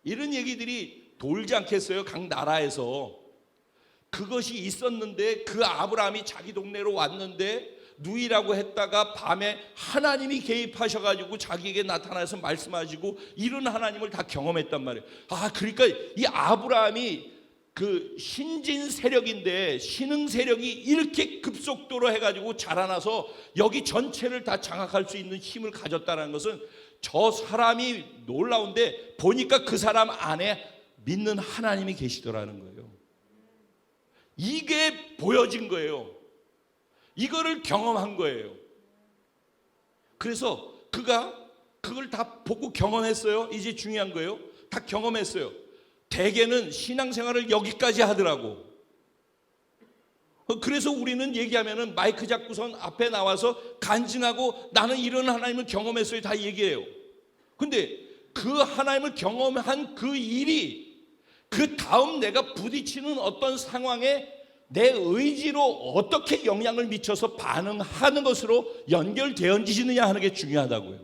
이런 얘기들이 돌지 않겠어요? 각 나라에서. 그것이 있었는데 그 아브라함이 자기 동네로 왔는데 누이라고 했다가 밤에 하나님이 개입하셔가지고 자기에게 나타나서 말씀하시고 이런 하나님을 다 경험했단 말이에요. 아, 그러니까 이 아브라함이 그 신진 세력인데 신흥 세력이 이렇게 급속도로 해가지고 자라나서 여기 전체를 다 장악할 수 있는 힘을 가졌다는 것은 저 사람이 놀라운데 보니까 그 사람 안에 믿는 하나님이 계시더라는 거예요. 이게 보여진 거예요. 이거를 경험한 거예요. 그래서 그가 그걸 다 보고 경험했어요. 이제 중요한 거예요. 다 경험했어요. 대개는 신앙생활을 여기까지 하더라고. 그래서 우리는 얘기하면은 마이크 잡고선 앞에 나와서 간증하고 나는 이런 하나님을 경험했어요. 다 얘기해요. 근데 그 하나님을 경험한 그 일이 그 다음 내가 부딪히는 어떤 상황에 내 의지로 어떻게 영향을 미쳐서 반응하는 것으로 연결되어지느냐 하는 게 중요하다고요.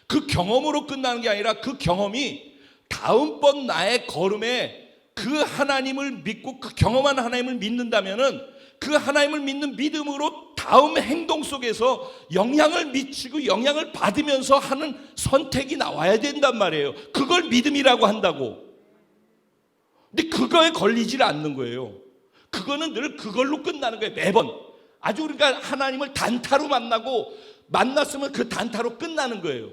그 경험으로 끝나는 게 아니라 그 경험이 다음번 나의 걸음에 그 하나님을 믿고 그 경험한 하나님을 믿는다면은 그 하나님을 믿는 믿음으로 다음 행동 속에서 영향을 미치고 영향을 받으면서 하는 선택이 나와야 된단 말이에요. 그걸 믿음이라고 한다고. 근데 그거에 걸리질 않는 거예요. 그거는 늘 그걸로 끝나는 거예요. 매번. 아주 그러니까 하나님을 단타로 만났으면 그 단타로 끝나는 거예요.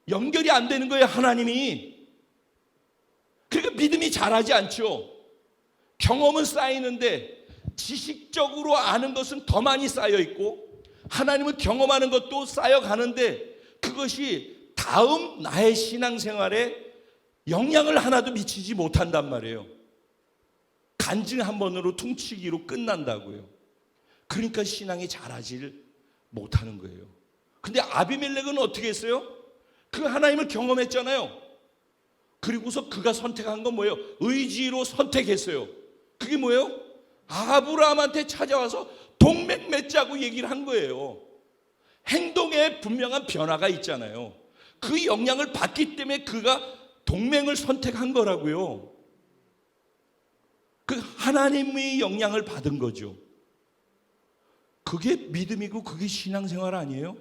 연결이 안 되는 거예요, 하나님이. 그러니까 믿음이 자라지 않죠. 경험은 쌓이는데 지식적으로 아는 것은 더 많이 쌓여 있고 하나님을 경험하는 것도 쌓여가는데 그것이 다음 나의 신앙생활에 영향을 하나도 미치지 못한단 말이에요. 간증 한 번으로 퉁치기로 끝난다고요. 그러니까 신앙이 자라질 못하는 거예요. 근데 아비멜렉은 어떻게 했어요? 그 하나님을 경험했잖아요. 그리고서 그가 선택한 건 뭐예요? 의지로 선택했어요. 그게 뭐예요? 아브라함한테 찾아와서 동맹 맺자고 얘기를 한 거예요. 행동에 분명한 변화가 있잖아요. 그 영향을 받기 때문에 그가 동맹을 선택한 거라고요. 그 하나님의 영향을 받은 거죠. 그게 믿음이고 그게 신앙생활 아니에요?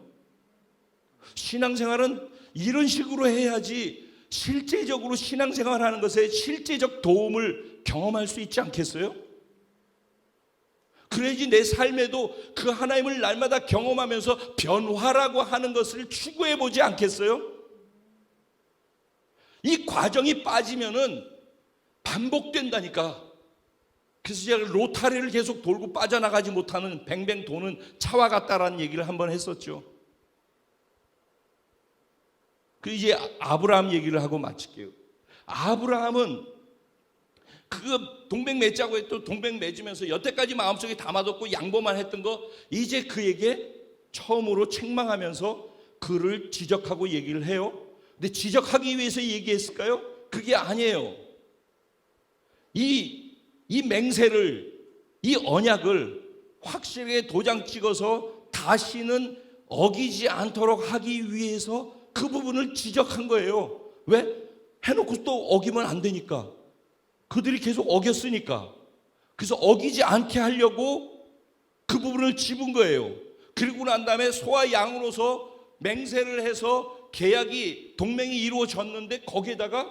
신앙생활은 이런 식으로 해야지 실제적으로 신앙생활하는 것에 실제적 도움을 경험할 수 있지 않겠어요? 그래야지 내 삶에도 그 하나님을 날마다 경험하면서 변화라고 하는 것을 추구해 보지 않겠어요? 이 과정이 빠지면은 반복된다니까. 그래서 제가 로타리를 계속 돌고 빠져나가지 못하는 뱅뱅 도는 차와 같다라는 얘기를 한번 했었죠. 그 이제 아브라함 얘기를 하고 마칠게요. 아브라함은 그 동백 맺자고 했던 동백 맺으면서 여태까지 마음속에 담아뒀고 양보만 했던 거 이제 그에게 처음으로 책망하면서 그를 지적하고 얘기를 해요. 근데 지적하기 위해서 얘기했을까요? 그게 아니에요. 이 맹세를, 이 언약을 확실하게 도장 찍어서 다시는 어기지 않도록 하기 위해서 그 부분을 지적한 거예요. 왜? 해놓고 또 어기면 안 되니까. 그들이 계속 어겼으니까. 그래서 어기지 않게 하려고 그 부분을 짚은 거예요. 그리고 난 다음에 소와 양으로서 맹세를 해서 계약이 동맹이 이루어졌는데 거기에다가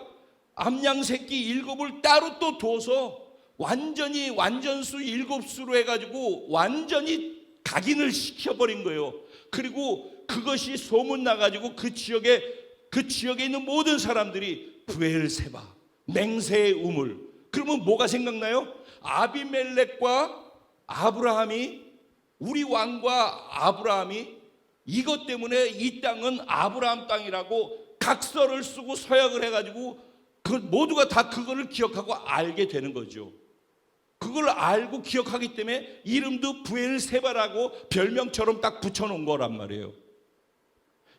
암양 새끼 7을 따로 또 둬서 완전히 완전수 7수로 해가지고 완전히 각인을 시켜버린 거예요. 그리고 그것이 소문 나가지고 그 지역에 있는 모든 사람들이 브엘세바, 맹세의 우물. 그러면 뭐가 생각나요? 아비멜렉과 아브라함이, 우리 왕과 아브라함이 이것 때문에 이 땅은 아브라함 땅이라고 각서를 쓰고 서약을 해가지고 그 모두가 다 그거를 기억하고 알게 되는 거죠. 그걸 알고 기억하기 때문에 이름도 브엘세바라고 별명처럼 딱 붙여놓은 거란 말이에요.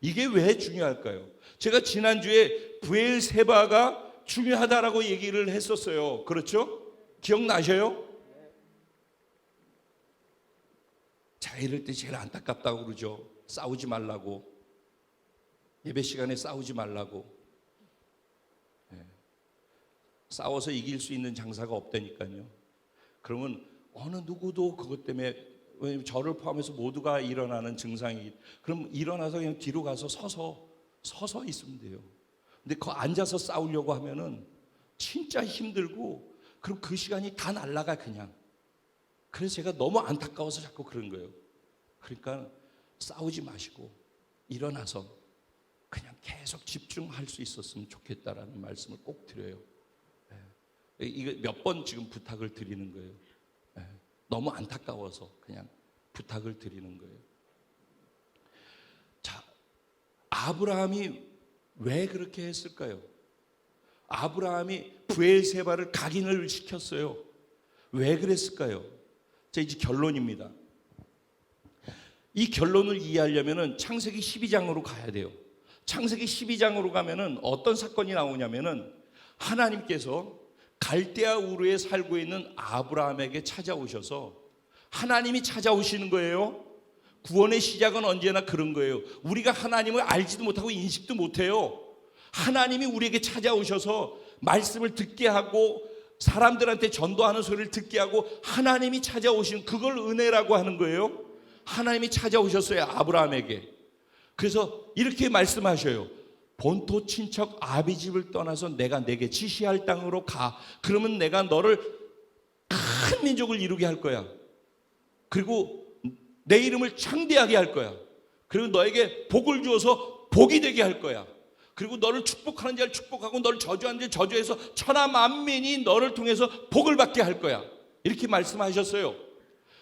이게 왜 중요할까요? 제가 지난주에 브엘세바가 중요하다라고 얘기를 했었어요. 그렇죠? 기억나셔요? 자, 이럴 때 제일 안타깝다고 그러죠. 싸우지 말라고. 예배 시간에 싸우지 말라고. 싸워서 이길 수 있는 장사가 없다니까요. 그러면 어느 누구도 그것 때문에, 왜냐면 저를 포함해서 모두가 일어나는 증상이, 그럼 일어나서 그냥 뒤로 가서 서서 있으면 돼요. 근데 그 앉아서 싸우려고 하면은 진짜 힘들고, 그럼 그 시간이 다 날아가 그냥. 그래서 제가 너무 안타까워서 자꾸 그런 거예요. 그러니까 싸우지 마시고 일어나서 그냥 계속 집중할 수 있었으면 좋겠다라는 말씀을 꼭 드려요. 이거 몇 번 지금 부탁을 드리는 거예요. 너무 안타까워서 그냥 부탁을 드리는 거예요. 자, 아브라함이 왜 그렇게 했을까요? 아브라함이 브엘세바를 각인을 시켰어요. 왜 그랬을까요? 자, 이제 결론입니다. 이 결론을 이해하려면 창세기 12장으로 가야 돼요. 창세기 12장으로 가면은 어떤 사건이 나오냐면은 하나님께서 갈대아 우르에 살고 있는 아브라함에게 찾아오셔서 하나님이 찾아오시는 거예요. 구원의 시작은 언제나 그런 거예요. 우리가 하나님을 알지도 못하고 인식도 못해요. 하나님이 우리에게 찾아오셔서 말씀을 듣게 하고 사람들한테 전도하는 소리를 듣게 하고 하나님이 찾아오신 그걸 은혜라고 하는 거예요. 하나님이 찾아오셨어요, 아브라함에게. 그래서 이렇게 말씀하셔요. 본토 친척 아비 집을 떠나서 내가 내게 지시할 땅으로 가. 그러면 내가 너를 큰 민족을 이루게 할 거야. 그리고 내 이름을 창대하게 할 거야. 그리고 너에게 복을 주어서 복이 되게 할 거야. 그리고 너를 축복하는 자를 축복하고 너를 저주하는 자를 저주해서 천하 만민이 너를 통해서 복을 받게 할 거야. 이렇게 말씀하셨어요.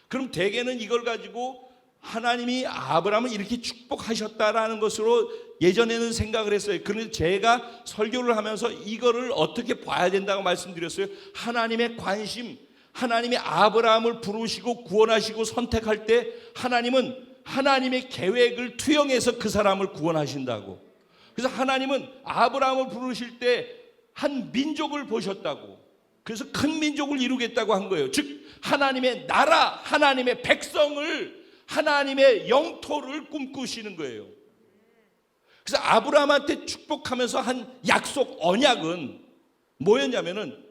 그럼 대개는 이걸 가지고 하나님이 아브라함을 이렇게 축복하셨다라는 것으로 예전에는 생각을 했어요. 그런데 제가 설교를 하면서 이거를 어떻게 봐야 된다고 말씀드렸어요. 하나님의 관심, 하나님이 아브라함을 부르시고 구원하시고 선택할 때 하나님은 하나님의 계획을 투영해서 그 사람을 구원하신다고. 그래서 하나님은 아브라함을 부르실 때 한 민족을 보셨다고. 그래서 큰 민족을 이루겠다고 한 거예요. 즉 하나님의 나라, 하나님의 백성을, 하나님의 영토를 꿈꾸시는 거예요. 그래서 아브라함한테 축복하면서 한 약속, 언약은 뭐였냐면은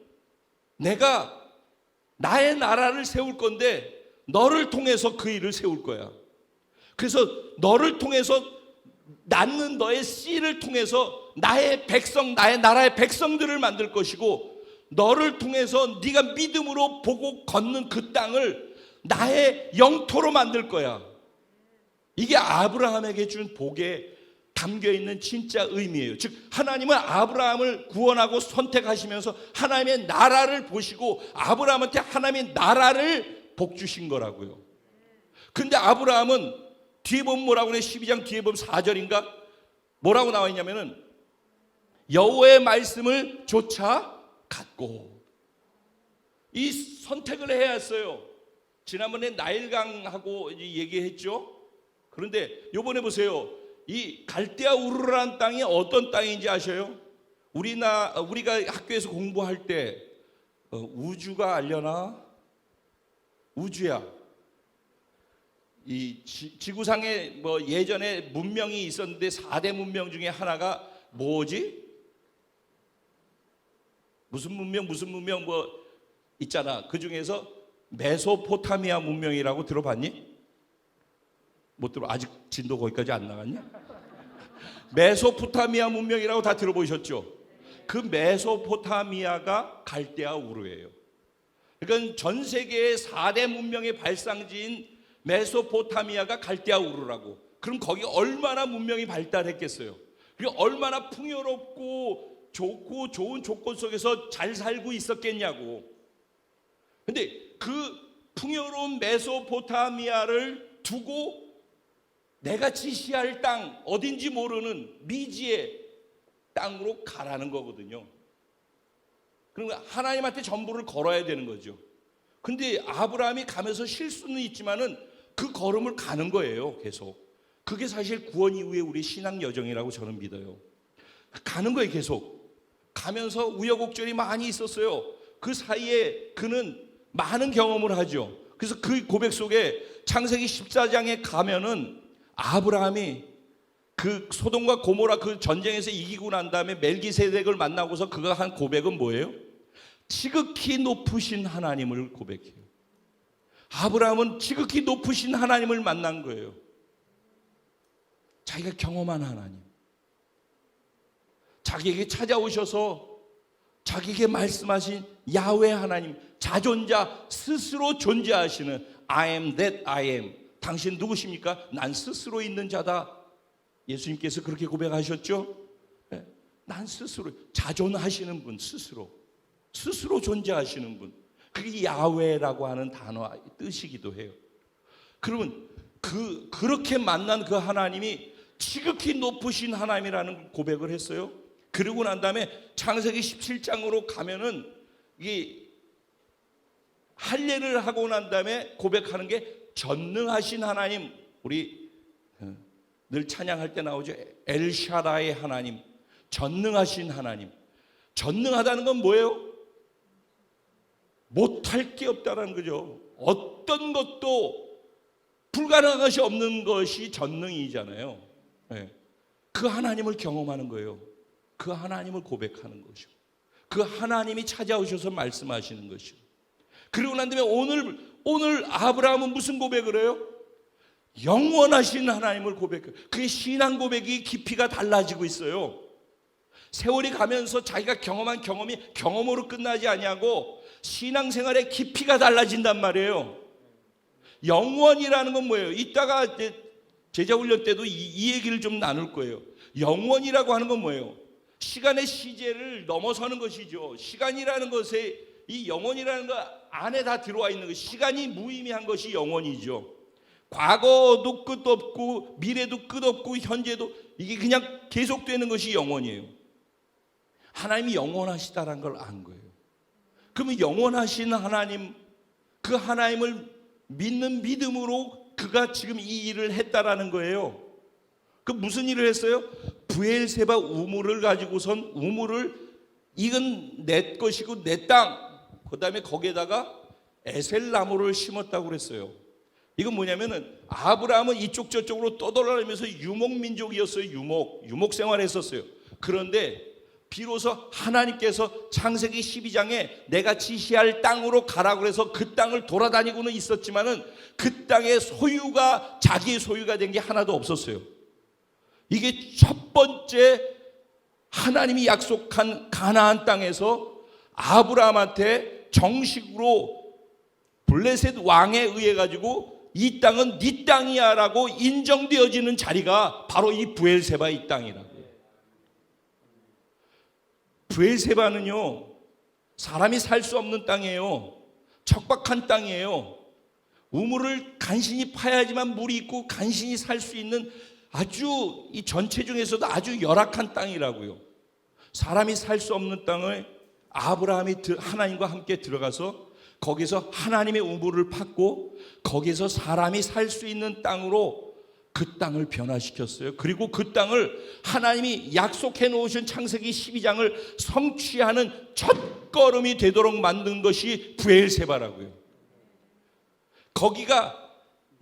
내가 나의 나라를 세울 건데 너를 통해서 그 일을 세울 거야. 그래서 너를 통해서 낳는 너의 씨를 통해서 나의 백성, 나의 나라의 백성들을 만들 것이고 너를 통해서 네가 믿음으로 보고 걷는 그 땅을 나의 영토로 만들 거야. 이게 아브라함에게 준 복에 담겨있는 진짜 의미예요. 즉 하나님은 아브라함을 구원하고 선택하시면서 하나님의 나라를 보시고 아브라함한테 하나님의 나라를 복 주신 거라고요. 근데 아브라함은 뒤에 보면 뭐라고 그래? 12장 뒤에 보면 4절인가? 뭐라고 나와 있냐면은 여호와의 말씀을 쫓아갔고. 이 선택을 해야 했어요. 지난번에 나일강하고 얘기했죠. 그런데 요번에 보세요. 이 갈대아 우르라는 땅이 어떤 땅인지 아셔요? 우리가 학교에서 공부할 때 우주가 알려나? 우주야. 이 지구상에 뭐 예전에 문명이 있었는데 4대 문명 중에 하나가 뭐지? 무슨 문명 뭐 있잖아. 그 중에서 메소포타미아 문명이라고 들어봤니? 못 들어. 아직 진도 거기까지 안 나갔냐? 메소포타미아 문명이라고 다 들어보셨죠? 그 메소포타미아가 갈대아 우르예요. 그러니까 전 세계의 4대 문명의 발상지인 메소포타미아가 갈대아 우르라고. 그럼 거기 얼마나 문명이 발달했겠어요? 그리고 얼마나 풍요롭고 좋고 좋은 조건 속에서 잘 살고 있었겠냐고. 근데 그 풍요로운 메소포타미아를 두고 내가 지시할 땅, 어딘지 모르는 미지의 땅으로 가라는 거거든요. 그러니까 하나님한테 전부를 걸어야 되는 거죠. 근데 아브라함이 가면서 실수는 있지만은 그 걸음을 가는 거예요, 계속. 그게 사실 구원 이후에 우리 신앙 여정이라고 저는 믿어요. 가는 거예요, 계속. 가면서 우여곡절이 많이 있었어요. 그 사이에 그는 많은 경험을 하죠. 그래서 그 고백 속에 창세기 14장에 가면은 아브라함이 그 소돔과 고모라 그 전쟁에서 이기고 난 다음에 멜기세덱을 만나고서 그가 한 고백은 뭐예요? 지극히 높으신 하나님을 고백해요. 아브라함은 지극히 높으신 하나님을 만난 거예요. 자기가 경험한 하나님, 자기에게 찾아오셔서 자기에게 말씀하신 야훼 하나님, 자존자, 스스로 존재하시는 I am that I am. 당신 누구십니까? 난 스스로 있는 자다. 예수님께서 그렇게 고백하셨죠? 네. 난 스스로, 자존하시는 분, 스스로 존재하시는 분, 그게 야훼라고 하는 단어 뜻이기도 해요. 그러면 그렇게 만난 그 하나님이 지극히 높으신 하나님이라는 고백을 했어요. 그러고 난 다음에 창세기 17장으로 가면은 이 할례를 하고 난 다음에 고백하는 게 전능하신 하나님, 우리 늘 찬양할 때 나오죠. 엘샤다의 하나님, 전능하신 하나님. 전능하다는 건 뭐예요? 못할 게 없다라는 거죠. 어떤 것도 불가능한 것이 없는 것이 전능이잖아요. 네. 그 하나님을 경험하는 거예요. 그 하나님을 고백하는 것이고, 그 하나님이 찾아오셔서 말씀하시는 것이고. 그리고 난 다음에 오늘 아브라함은 무슨 고백을 해요? 영원하신 하나님을 고백해요. 그의 신앙 고백이 깊이가 달라지고 있어요. 세월이 가면서 자기가 경험한 경험이 경험으로 끝나지 아니하고 신앙생활의 깊이가 달라진단 말이에요. 영원이라는 건 뭐예요? 이따가 제자훈련 때도 이 얘기를 좀 나눌 거예요. 영원이라고 하는 건 뭐예요? 시간의 시제를 넘어서는 것이죠. 시간이라는 것에, 이 영원이라는 것 안에 다 들어와 있는 것, 시간이 무의미한 것이 영원이죠. 과거도 끝 없고 미래도 끝 없고 현재도 이게 그냥 계속되는 것이 영원이에요. 하나님이 영원하시다라는 걸 안 거예요. 그러면 영원하신 하나님, 그 하나님을 믿는 믿음으로 그가 지금 이 일을 했다라는 거예요. 그 무슨 일을 했어요? 브엘세바 우물을 가지고선, 우물을 이건 내 것이고 내 땅, 그 다음에 거기에다가 에셀나무를 심었다고 그랬어요. 이건 뭐냐면은 아브라함은 이쪽 저쪽으로 떠돌아다니면서 유목민족이었어요. 유목 생활했었어요. 그런데 비로소 하나님께서 창세기 12장에 내가 지시할 땅으로 가라고 해서 그 땅을 돌아다니고는 있었지만은 그 땅의 소유가 자기의 소유가 된 게 하나도 없었어요. 이게 첫 번째 하나님이 약속한 가나안 땅에서 아브라함한테 정식으로 블레셋 왕에 의해 가지고 이 땅은 네 땅이야 라고 인정되어지는 자리가 바로 이 브엘세바 이 땅이라고요. 브엘세바는요, 사람이 살 수 없는 땅이에요. 척박한 땅이에요. 우물을 간신히 파야지만 물이 있고 간신히 살 수 있는 아주, 이 전체 중에서도 아주 열악한 땅이라고요. 사람이 살 수 없는 땅을 아브라함이 하나님과 함께 들어가서 거기서 하나님의 우물을 팠고 거기서 사람이 살 수 있는 땅으로 그 땅을 변화시켰어요. 그리고 그 땅을 하나님이 약속해 놓으신 창세기 12장을 성취하는 첫걸음이 되도록 만든 것이 브엘세바라고요. 거기가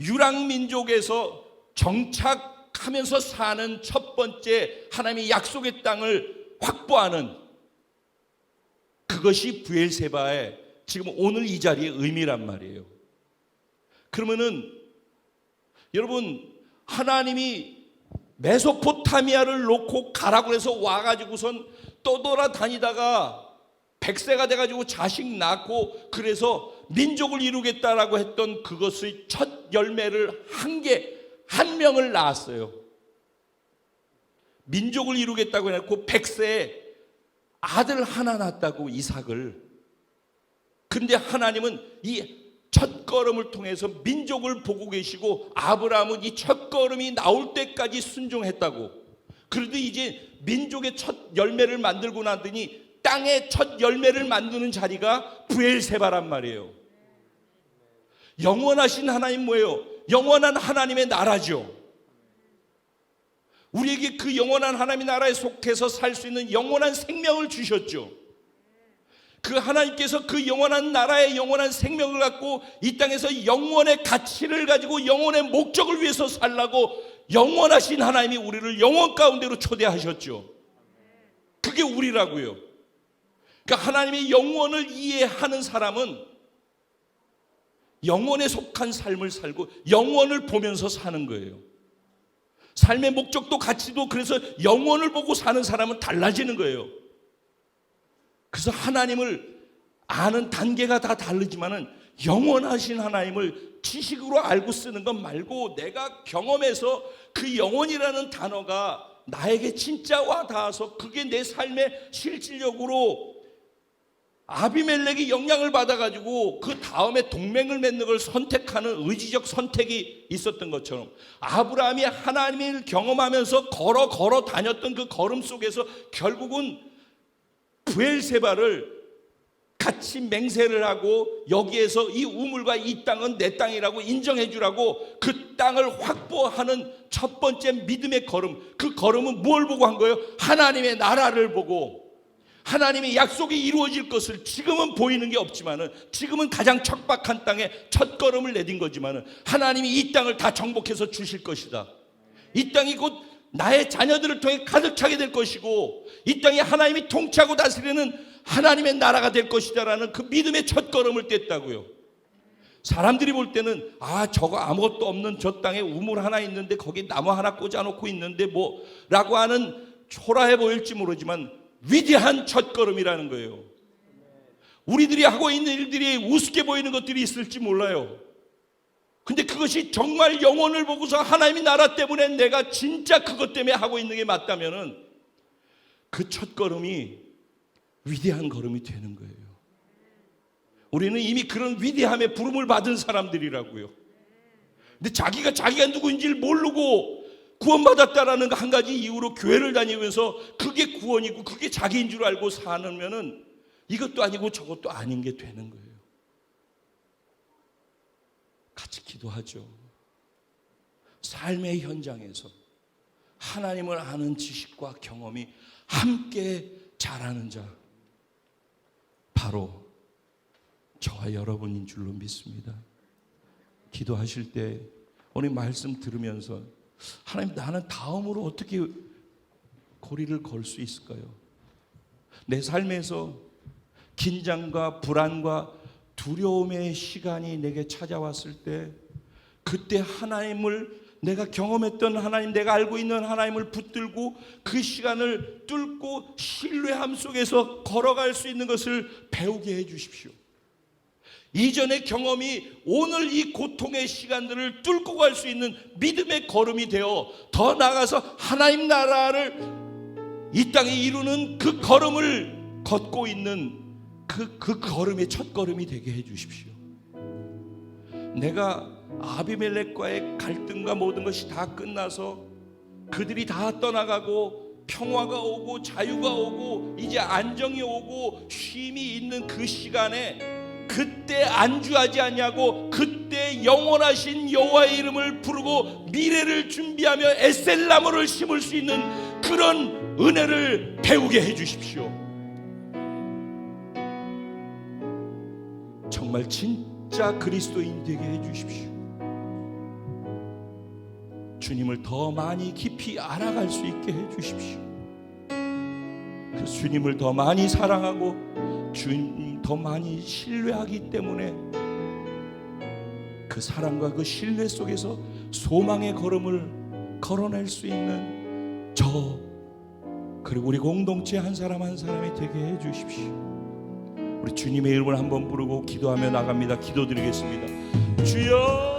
유랑민족에서 정착하면서 사는 첫 번째 하나님의 약속의 땅을 확보하는, 그것이 브엘세바의 지금 오늘 이 자리의 의미란 말이에요. 그러면은 여러분, 하나님이 메소포타미아를 놓고 가라고 해서 와가지고선 떠돌아다니다가 100세가 돼가지고 자식 낳고 그래서 민족을 이루겠다라고 했던 그것의 첫 열매를 한 명을 낳았어요. 민족을 이루겠다고 해놓고 100세에 아들 하나 낳았다고, 이삭을. 근데 하나님은 이 첫걸음을 통해서 민족을 보고 계시고 아브라함은 이 첫걸음이 나올 때까지 순종했다고. 그래도 이제 민족의 첫 열매를 만들고 나더니 땅의 첫 열매를 만드는 자리가 브엘세바란 말이에요. 영원하신 하나님 뭐예요? 영원한 하나님의 나라죠. 우리에게 그 영원한 하나님의 나라에 속해서 살 수 있는 영원한 생명을 주셨죠. 그 하나님께서 그 영원한 나라의 영원한 생명을 갖고 이 땅에서 영원의 가치를 가지고 영원의 목적을 위해서 살라고 영원하신 하나님이 우리를 영원 가운데로 초대하셨죠. 그게 우리라고요. 그러니까 하나님의 영원을 이해하는 사람은 영원에 속한 삶을 살고 영원을 보면서 사는 거예요. 삶의 목적도 가치도 그래서 영원을 보고 사는 사람은 달라지는 거예요. 그래서 하나님을 아는 단계가 다 다르지만은 영원하신 하나님을 지식으로 알고 쓰는 것 말고 내가 경험해서 그 영원이라는 단어가 나에게 진짜 와 닿아서 그게 내 삶의 실질적으로 아비멜렉이 영향을 받아가지고 그 다음에 동맹을 맺는 걸 선택하는 의지적 선택이 있었던 것처럼 아브라함이 하나님을 경험하면서 걸어 다녔던 그 걸음 속에서 결국은 브엘세바를 같이 맹세를 하고 여기에서 이 우물과 이 땅은 내 땅이라고 인정해 주라고 그 땅을 확보하는 첫 번째 믿음의 걸음, 그 걸음은 뭘 보고 한 거예요? 하나님의 나라를 보고 하나님의 약속이 이루어질 것을 지금은 보이는 게 없지만은 지금은 가장 척박한 땅에 첫 걸음을 내딘 거지만은 하나님이 이 땅을 다 정복해서 주실 것이다. 이 땅이 곧 나의 자녀들을 통해 가득 차게 될 것이고 이 땅이 하나님이 통치하고 다스리는 하나님의 나라가 될 것이다라는 그 믿음의 첫 걸음을 뗐다고요. 사람들이 볼 때는 저거 아무것도 없는 저 땅에 우물 하나 있는데 거기 나무 하나 꽂아놓고 있는데 라고 하는 초라해 보일지 모르지만 위대한 첫 걸음이라는 거예요. 우리들이 하고 있는 일들이 우습게 보이는 것들이 있을지 몰라요. 근데 그것이 정말 영혼을 보고서 하나님의 나라 때문에 내가 진짜 그것 때문에 하고 있는 게 맞다면은 그 첫 걸음이 위대한 걸음이 되는 거예요. 우리는 이미 그런 위대함의 부름을 받은 사람들이라고요. 근데 자기가 누구인지를 모르고 구원받았다라는 한 가지 이유로 교회를 다니면서 그게 구원이고 그게 자기인 줄 알고 사느면은 이것도 아니고 저것도 아닌 게 되는 거예요. 같이 기도하죠. 삶의 현장에서 하나님을 아는 지식과 경험이 함께 자라는 자, 바로 저와 여러분인 줄로 믿습니다. 기도하실 때 오늘 말씀 들으면서 하나님, 나는 다음으로 어떻게 고리를 걸 수 있을까요? 내 삶에서 긴장과 불안과 두려움의 시간이 내게 찾아왔을 때 그때 하나님을 내가 경험했던 하나님, 내가 알고 있는 하나님을 붙들고 그 시간을 뚫고 신뢰함 속에서 걸어갈 수 있는 것을 배우게 해 주십시오. 이전의 경험이 오늘 이 고통의 시간들을 뚫고 갈 수 있는 믿음의 걸음이 되어 더 나아가서 하나님 나라를 이 땅에 이루는 그 걸음을 걷고 있는 그 걸음의 첫 걸음이 되게 해 주십시오. 내가 아비멜렉과의 갈등과 모든 것이 다 끝나서 그들이 다 떠나가고 평화가 오고 자유가 오고 이제 안정이 오고 쉼이 있는 그 시간에 그때 안주하지 않냐고 그때 영원하신 여호와의 이름을 부르고 미래를 준비하며 에셀나무를 심을 수 있는 그런 은혜를 배우게 해 주십시오. 정말 진짜 그리스도인 되게 해 주십시오. 주님을 더 많이 깊이 알아갈 수 있게 해 주십시오. 그 주님을 더 많이 사랑하고 주님 더 많이 신뢰하기 때문에 그 사랑과 그 신뢰 속에서 소망의 걸음을 걸어낼 수 있는 저 그리고 우리 공동체 한 사람 한 사람이 되게 해 주십시오. 우리 주님의 이름을 한번 부르고 기도하며 나갑니다. 기도드리겠습니다. 주여